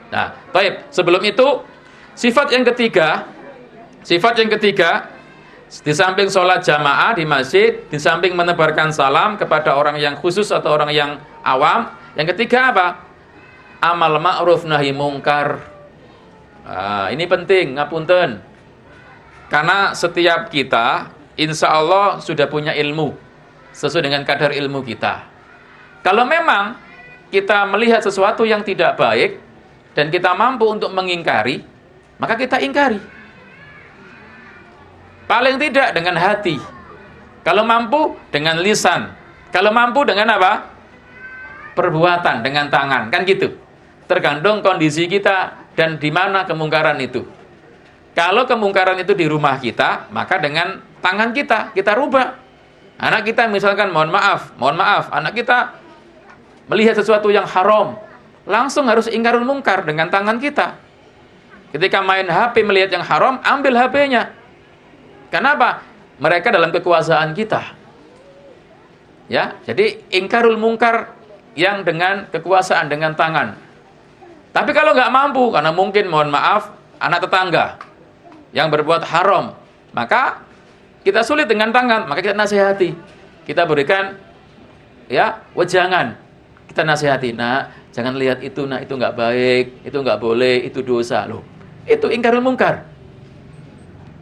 Nah, baik. Sebelum itu, sifat yang ketiga, di samping sholat jamaah di masjid, di samping menebarkan salam kepada orang yang khusus atau orang yang awam, yang ketiga apa? Amal ma'ruf nahi mungkar. Nah, ini penting, ngapunten. Karena setiap kita, insya Allah sudah punya ilmu, sesuai dengan kadar ilmu kita. Kalau memang kita melihat sesuatu yang tidak baik, dan kita mampu untuk mengingkari, maka kita ingkari. Paling tidak dengan hati. Kalau mampu dengan lisan. Kalau mampu dengan apa? Perbuatan, dengan tangan. Kan gitu. Tergantung kondisi kita dan di mana kemungkaran itu. Kalau kemungkaran itu di rumah kita, maka dengan tangan kita rubah. Anak kita misalkan mohon maaf, anak kita melihat sesuatu yang haram, langsung harus ingkarul mungkar dengan tangan kita. Ketika main HP melihat yang haram, ambil HP-nya. Kenapa? Mereka dalam kekuasaan kita. Ya, jadi ingkarul mungkar yang dengan kekuasaan, dengan tangan. Tapi kalau nggak mampu, karena mungkin mohon maaf anak tetangga yang berbuat haram, maka kita sulit dengan tangan, maka kita nasihati, kita berikan ya wejangan, kita nasihati, nah jangan lihat itu, nah itu nggak baik, itu nggak boleh, itu dosa loh, itu ingkarul mungkar.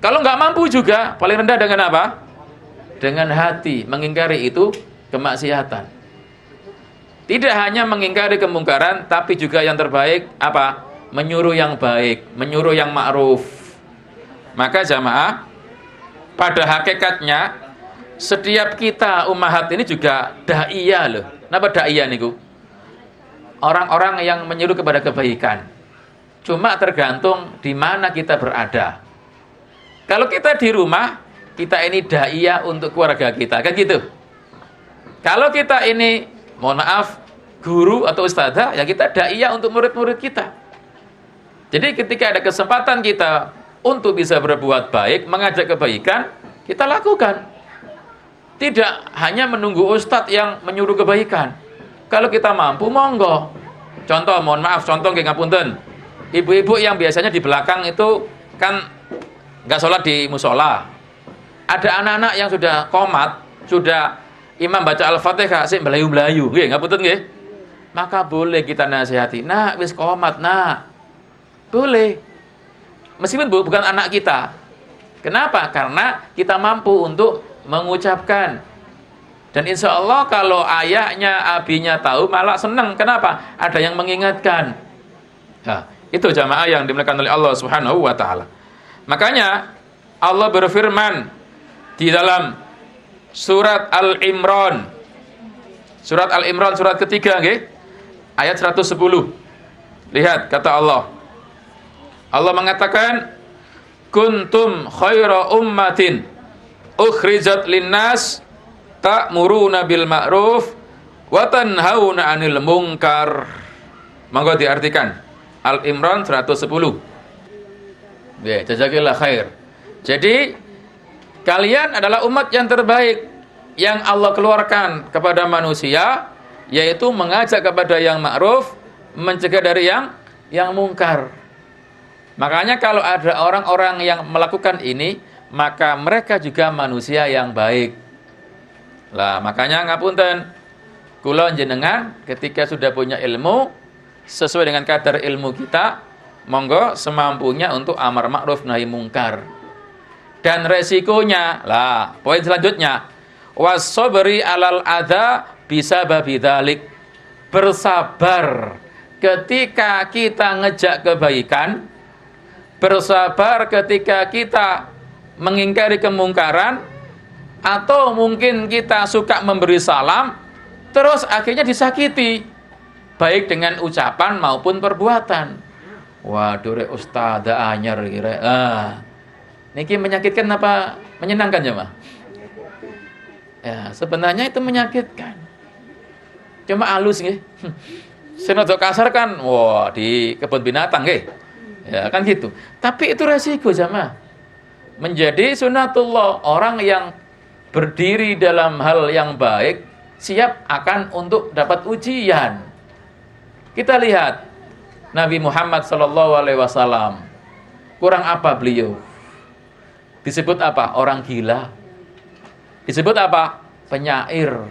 Kalau nggak mampu juga, paling rendah dengan apa? Dengan hati, mengingkari itu kemaksiatan. Tidak hanya mengingkari kemungkaran, tapi juga yang terbaik apa? Menyuruh yang baik, menyuruh yang ma'ruf. Maka jamaah, pada hakikatnya setiap kita ummahat ini juga da'iyah loh. Kenapa da'iyah niku? Orang-orang yang menyuruh kepada kebaikan. Cuma tergantung di mana kita berada. Kalau kita di rumah, kita ini da'iyah untuk keluarga kita, kan gitu. Kalau kita ini mohon maaf, guru atau ustadzah, ya kita da'iyah untuk murid-murid kita. Jadi ketika ada kesempatan kita untuk bisa berbuat baik, mengajak kebaikan, kita lakukan. Tidak hanya menunggu ustadz yang menyuruh kebaikan. Kalau kita mampu, monggo. Contoh, mohon maaf, contoh nggih ngapunten. Ibu-ibu yang biasanya di belakang itu kan nggak sholat di musola. Ada anak-anak yang sudah qomat, sudah imam baca Al-Fatihah, sih belayu-belayu, nggih, ngapunten nggih. Maka boleh kita nasihati, nak wis qomat, nak. Boleh. Meskipun bukan anak kita. Kenapa? Karena kita mampu untuk mengucapkan. Dan insya Allah kalau ayahnya, abinya tahu malah senang. Kenapa? Ada yang mengingatkan. Nah, itu jamaah yang dimuliakan oleh Allah Subhanahu wa taala. Makanya Allah berfirman di dalam surat Al-Imran. Surat Al-Imran surat ketiga, nggih. Ayat 110. Lihat kata Allah. Allah mengatakan, kuntum khaira ummatin ukhrijat linnas ta'muruna bil ma'ruf wa tanhauna 'anil munkar. Monggo diartikan. Al-Imran 110. Ya, jazakillah khair. Jadi kalian adalah umat yang terbaik yang Allah keluarkan kepada manusia, yaitu mengajak kepada yang ma'ruf, mencegah dari yang mungkar. Makanya kalau ada orang-orang yang melakukan ini, maka mereka juga manusia yang baik. Lah, makanya ngapunten, kula jenengan ketika sudah punya ilmu sesuai dengan kadar ilmu kita, monggo semampunya untuk amar ma'ruf nahi mungkar. Dan resikonya, lah, poin selanjutnya, was-sabri 'alal adza bisababi dzalik. Bersabar ketika kita ngejak kebaikan, bersabar ketika kita mengingkari kemungkaran, atau mungkin kita suka memberi salam, terus akhirnya disakiti, baik dengan ucapan maupun perbuatan. Waduh, rek ustadzah anyar kira. Niki menyakitkan apa menyenangkan jemaah? Ya, sebenarnya itu menyakitkan. Cuma halus nggih. Senada kasar kan, wah di kebun binatang nggih. Ya kan gitu. Tapi itu resiko jemaah. Menjadi sunatullah, orang yang berdiri dalam hal yang baik siap akan untuk dapat ujian. Kita lihat Nabi Muhammad SAW, kurang apa beliau? Disebut apa? Orang gila. Disebut apa? Penyair.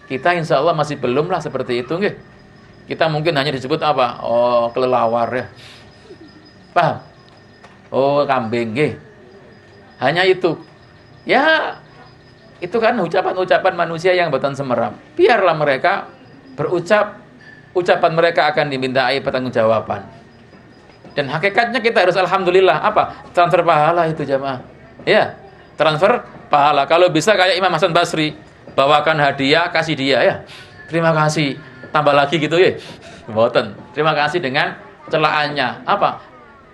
Kita insya Allah masih belum lah seperti itu, nggih. Kita mungkin hanya disebut apa? Oh, kelelawar ya. Paham? Oh, kambing, nggih. Hanya itu. Ya, itu kan ucapan-ucapan manusia yang boten semerap. Biarlah mereka berucap, ucapan mereka akan dimintai pertanggungjawaban. Dan hakikatnya kita harus alhamdulillah apa? Transfer pahala itu jamaah. Ya, transfer pahala. Kalau bisa kayak Imam Hasan Basri, bawakan hadiah, kasih dia ya. Terima kasih. Tambah lagi gitu ya. Boten. Terima kasih dengan celaannya. Apa?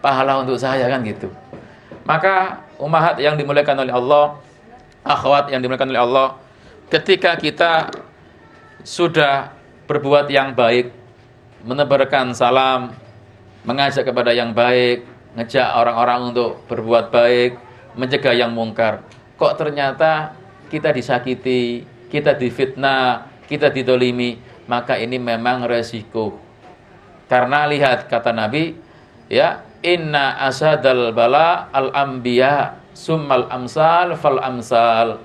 Pahala untuk saya kan gitu. Maka ummahat yang dimuliakan oleh Allah, akhwat yang dimuliakan oleh Allah, ketika kita sudah berbuat yang baik, menebarkan salam, mengajak kepada yang baik, ngejak orang-orang untuk berbuat baik, mencegah yang mungkar, kok ternyata kita disakiti, kita difitnah, kita didolimi, maka ini memang resiko. Karena lihat kata Nabi, ya, inna asadal bala al-anbiya summal amsal fal amsal.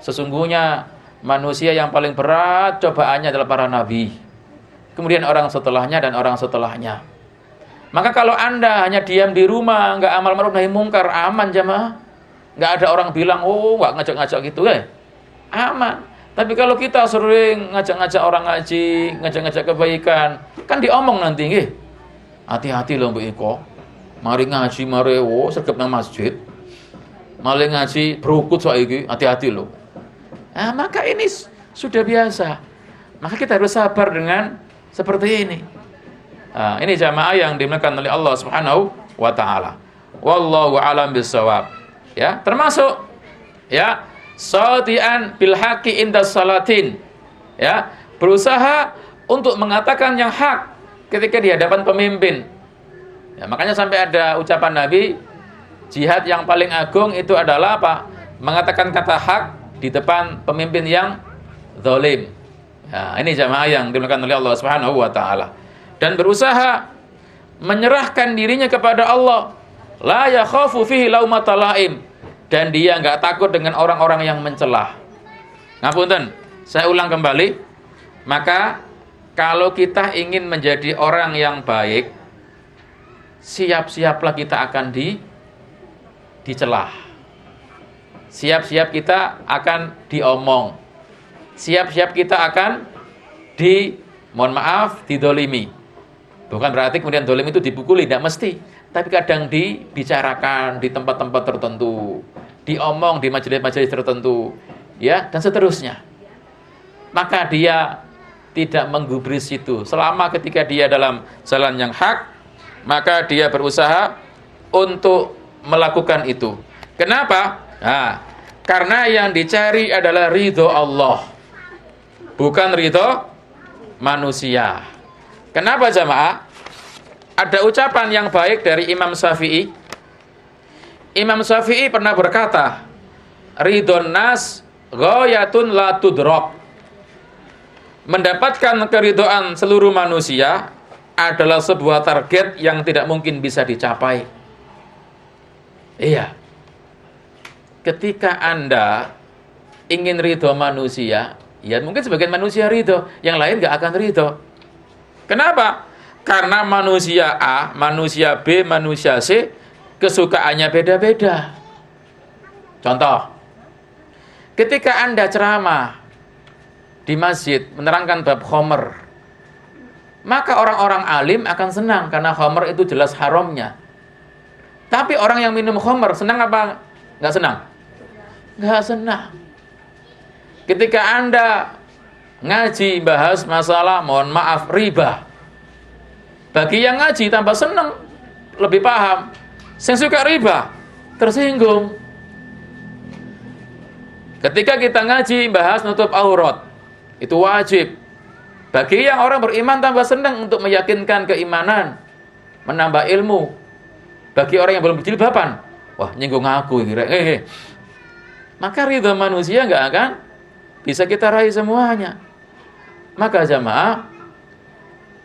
Sesungguhnya manusia yang paling berat cobaannya adalah para nabi, kemudian orang setelahnya dan orang setelahnya. Maka kalau Anda hanya diam di rumah, nggak amal ma'ruf nahi mungkar, aman jamaah. Nggak ada orang bilang, oh nggak ngajak-ngajak gitu ya, aman. Tapi kalau kita sering ngajak-ngajak orang ngaji, ngajak-ngajak kebaikan, kan diomong nanti, nggih. Hati-hati loh Mbak Iko. Mari ngaji, mari sergap nang masjid. Mari ngaji, berukut saiki, hati-hati loh. Nah, maka ini sudah biasa. Maka kita harus sabar dengan seperti ini. Nah, ini jamaah yang dimuliakan oleh Allah Subhanahu wa taala. Wallahu a'lam bissawab. Ya, termasuk ya, shadian bil haqqi inda salatin. Ya, berusaha untuk mengatakan yang hak ketika di hadapan pemimpin. Ya, makanya sampai ada ucapan Nabi, jihad yang paling agung itu adalah apa? Mengatakan kata hak di depan pemimpin yang zalim. Ya, ini jamaah yang dimuliakan oleh Allah Subhanahu wa taala. Dan berusaha menyerahkan dirinya kepada Allah. La yakhafu fihi laumata laim. Dan dia enggak takut dengan orang-orang yang mencelah. Ngapunten, saya ulang kembali. Maka kalau kita ingin menjadi orang yang baik, siap-siaplah kita akan dicelah. Siap-siap kita akan diomong. Siap-siap kita akan didolimi. Bukan berarti kemudian dolim itu dipukuli, tidak mesti. Tapi kadang dibicarakan di tempat-tempat tertentu, diomong di majelis-majelis tertentu, ya, dan seterusnya. Maka dia tidak menggubris itu. Selama ketika dia dalam jalan yang hak, maka dia berusaha untuk melakukan itu. Kenapa? Nah, karena yang dicari adalah ridho Allah, bukan ridho manusia. Kenapa jamaah? Ada ucapan yang baik dari Imam Syafi'i. Imam Syafi'i pernah berkata, ridhon nas ghayatun la tudrok. Mendapatkan keridhaan seluruh manusia adalah sebuah target yang tidak mungkin bisa dicapai. Iya. Ketika Anda ingin ridho manusia, ya mungkin sebagian manusia ridho, yang lain gak akan ridho. Kenapa? Karena manusia A, manusia B, manusia C, kesukaannya beda-beda. Contoh, ketika Anda ceramah di masjid, menerangkan bab khomer, maka orang-orang alim akan senang, karena khomer itu jelas haramnya. Tapi orang yang minum khomer, senang apa? Nggak senang? Nggak senang. Ketika Anda ngaji, bahas masalah, mohon maaf, riba, bagi yang ngaji tambah senang, lebih paham. Yang suka riba, tersinggung. Ketika kita ngaji, bahas nutup aurat, itu wajib. Bagi yang orang beriman tambah senang untuk meyakinkan keimanan, menambah ilmu. Bagi orang yang belum berjilbaban, wah nyinggung aku ini. Maka ridha manusia nggak akan bisa kita raih semuanya. Maka jamaah,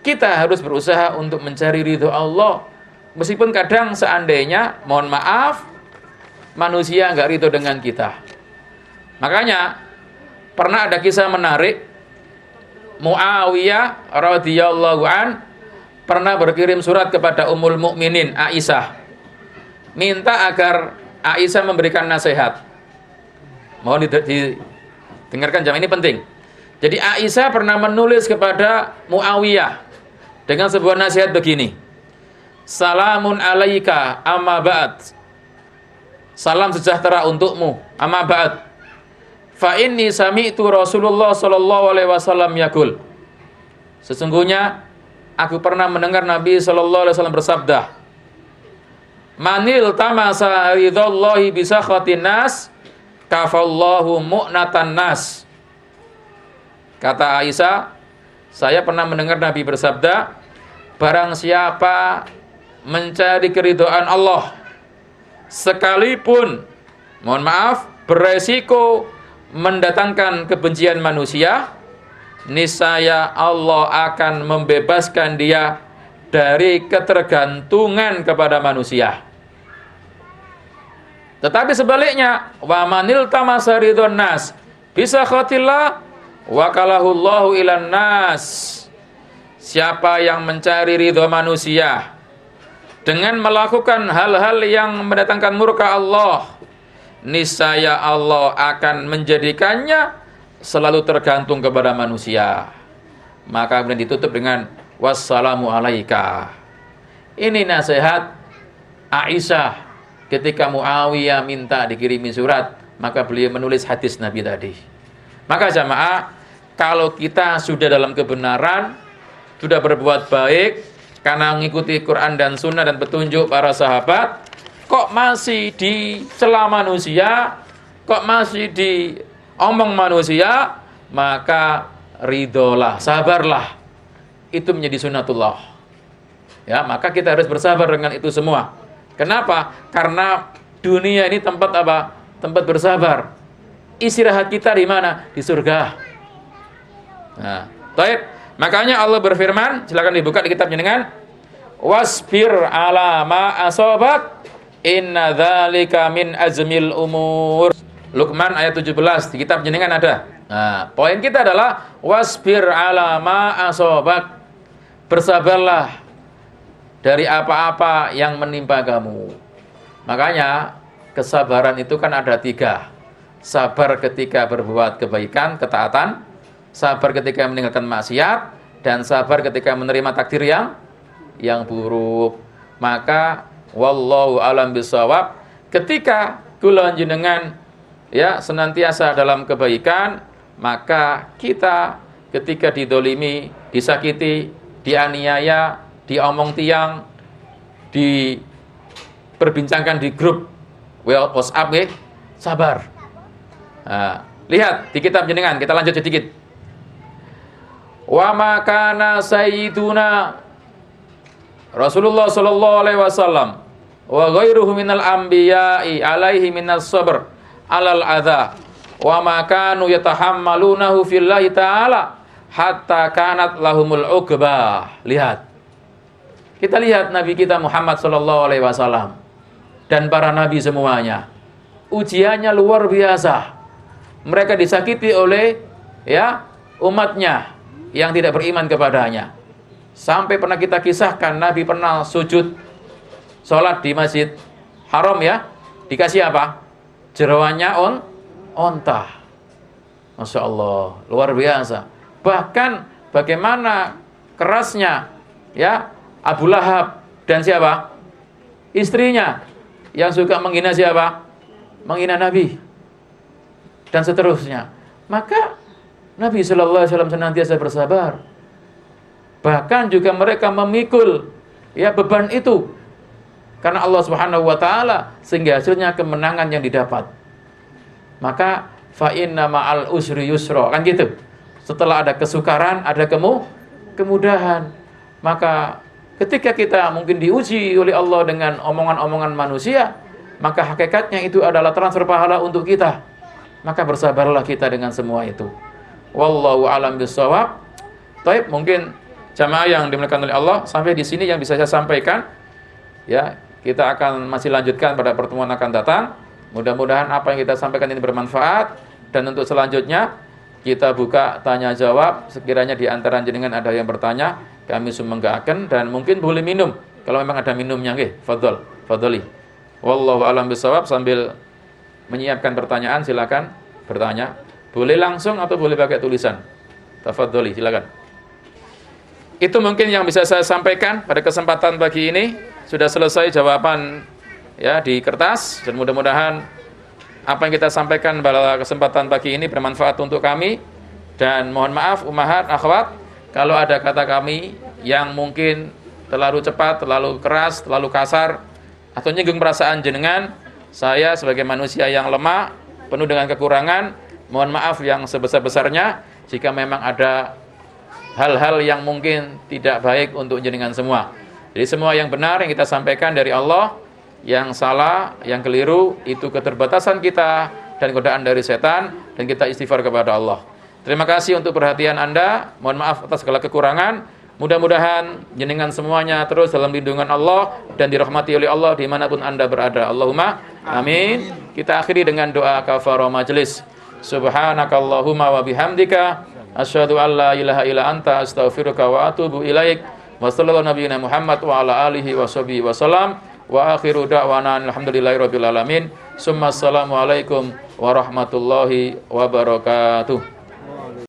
kita harus berusaha untuk mencari ridho Allah. Meskipun kadang seandainya, mohon maaf, manusia nggak ridho dengan kita. Makanya pernah ada kisah menarik. Muawiyah radhiyallahu an pernah berkirim surat kepada Ummul Mukminin Aisyah, minta agar Aisyah memberikan nasihat. Mohon didengarkan jam, ini penting. Jadi Aisyah pernah menulis kepada Muawiyah dengan sebuah nasihat begini. Salamun alaika amma ba'd. Salam sejahtera untukmu amma ba'd. Fa inni sami'tu Rasulullah sallallahu alaihi wasallam yaqul. Sesungguhnya aku pernah mendengar Nabi sallallahu alaihi wasallam bersabda, manil tamasa ridallahi bi sakhatin nas kafallahu mu'natan nas. Kata Aisyah, saya pernah mendengar Nabi bersabda, barang siapa mencari keridhaan Allah sekalipun, mohon maaf, beresiko mendatangkan kebencian manusia, niscaya Allah akan membebaskan dia dari ketergantungan kepada manusia. Tetapi sebaliknya, wa manil tamasa ridwan nas bisa khatillah wa kalahullahu ilan nas. Siapa yang mencari ridho manusia dengan melakukan hal-hal yang mendatangkan murka Allah, niscaya Allah akan menjadikannya selalu tergantung kepada manusia. Maka kemudian ditutup dengan wassalamu alaika. Ini nasihat Aisyah ketika Muawiyah minta dikirimi surat, maka beliau menulis hadis Nabi tadi. Maka jamaah, kalau kita sudah dalam kebenaran, sudah berbuat baik karena mengikuti Quran dan Sunnah dan petunjuk para sahabat, kok masih dicela manusia, kok masih diomong manusia, maka ridolah, sabarlah. Itu menjadi sunnatullah. Ya, maka kita harus bersabar dengan itu semua. Kenapa? Karena dunia ini tempat apa? Tempat bersabar. Istirahat kita di mana? Di surga. Nah, baik. Makanya Allah berfirman, silakan dibuka di kitab jenengan. Wasbir ala ma asabak, inna dzalika min azmil umur. Luqman ayat 17 di kitab jenengan ada. Nah, poin kita adalah wasbir ala ma asabak. Bersabarlah dari apa-apa yang menimpa kamu. Makanya kesabaran itu kan ada 3. Sabar ketika berbuat kebaikan, ketaatan. Sabar ketika meninggalkan maksiat, dan sabar ketika menerima takdir yang buruk. Maka wallahu alam bisawab, ketika kula jenengan ya senantiasa dalam kebaikan, maka kita ketika didolimi, disakiti, dianiaya, diomong tiang, diperbincangkan di grup WhatsApp, sabar. Nah, lihat di kitab jenengan, kita lanjut sedikit. Wa makana sayyiduna Rasulullah sallallahu alaihi wasallam wa ghairuhu minal anbiya'i alaihi minas sabr alal adza wa makanu yatahammalunahu fillahi ta'ala hatta kanat lahumul uqbah. Lihat. Kita lihat Nabi kita Muhammad sallallahu alaihi wasallam dan para nabi semuanya. Ujiannya luar biasa. Mereka disakiti oleh umatnya yang tidak beriman kepadanya. Sampai pernah kita kisahkan Nabi pernah sujud sholat di Masjid Haram ya. Dikasih apa? Jeroannya onta. Masya Allah, luar biasa. Bahkan bagaimana kerasnya ya Abu Lahab dan siapa? Istrinya yang suka menghina siapa? Menghina Nabi. Dan seterusnya. Maka Nabi sallallahu alaihi wasallam senantiasa bersabar. Bahkan juga mereka memikul beban itu karena Allah Subhanahu wa taala, sehingga hasilnya kemenangan yang didapat. Maka fa inna ma'al usri yusra, kan gitu. Setelah ada kesukaran, ada kemudahan. Maka ketika kita mungkin diuji oleh Allah dengan omongan-omongan manusia, maka hakikatnya itu adalah transfer pahala untuk kita. Maka bersabarlah kita dengan semua itu. Wallahu a'lam bishawab. Baik, mungkin jamaah yang dimuliakan oleh Allah, sampai di sini yang bisa saya sampaikan. Ya, kita akan masih lanjutkan pada pertemuan akan datang. Mudah-mudahan apa yang kita sampaikan ini bermanfaat, dan untuk selanjutnya kita buka tanya jawab. Sekiranya di antara jenengan ada yang bertanya, kami sumenggaken, dan mungkin boleh minum kalau memang ada minumnya nggih. Fadholi. Wallahu a'lam bishawab. Sambil menyiapkan pertanyaan, silakan bertanya. Boleh langsung atau boleh pakai tulisan. Tafadholi, silakan. Itu mungkin yang bisa saya sampaikan pada kesempatan pagi ini. Sudah selesai jawaban ya di kertas, dan mudah-mudahan apa yang kita sampaikan pada kesempatan pagi ini bermanfaat untuk kami. Dan mohon maaf ummahat, akhwat, kalau ada kata kami yang mungkin terlalu cepat, terlalu keras, terlalu kasar, atau nyinggung perasaan jenengan, saya sebagai manusia yang lemah, penuh dengan kekurangan, mohon maaf yang sebesar-besarnya jika memang ada hal-hal yang mungkin tidak baik untuk jenengan semua. Jadi semua yang benar yang kita sampaikan dari Allah, yang salah, yang keliru, itu keterbatasan kita dan godaan dari setan, dan kita istighfar kepada Allah. Terima kasih untuk perhatian Anda. Mohon maaf atas segala kekurangan. Mudah-mudahan jenengan semuanya terus dalam lindungan Allah dan dirahmati oleh Allah dimanapun Anda berada. Allahumma amin. Kita akhiri dengan doa kafarah majelis. Subhanakallahumma wa bihamdika asyhadu an la ilaha illa anta astaghfiruka wa atubu ilaik. Wa sallallahu nabiyana Muhammad wa ala alihi wa sahbihi wa salam. Wa akhiru da'wana alhamdulillahirabbil alamin. Summa assalamu alaikum warahmatullahi wabarakatuh.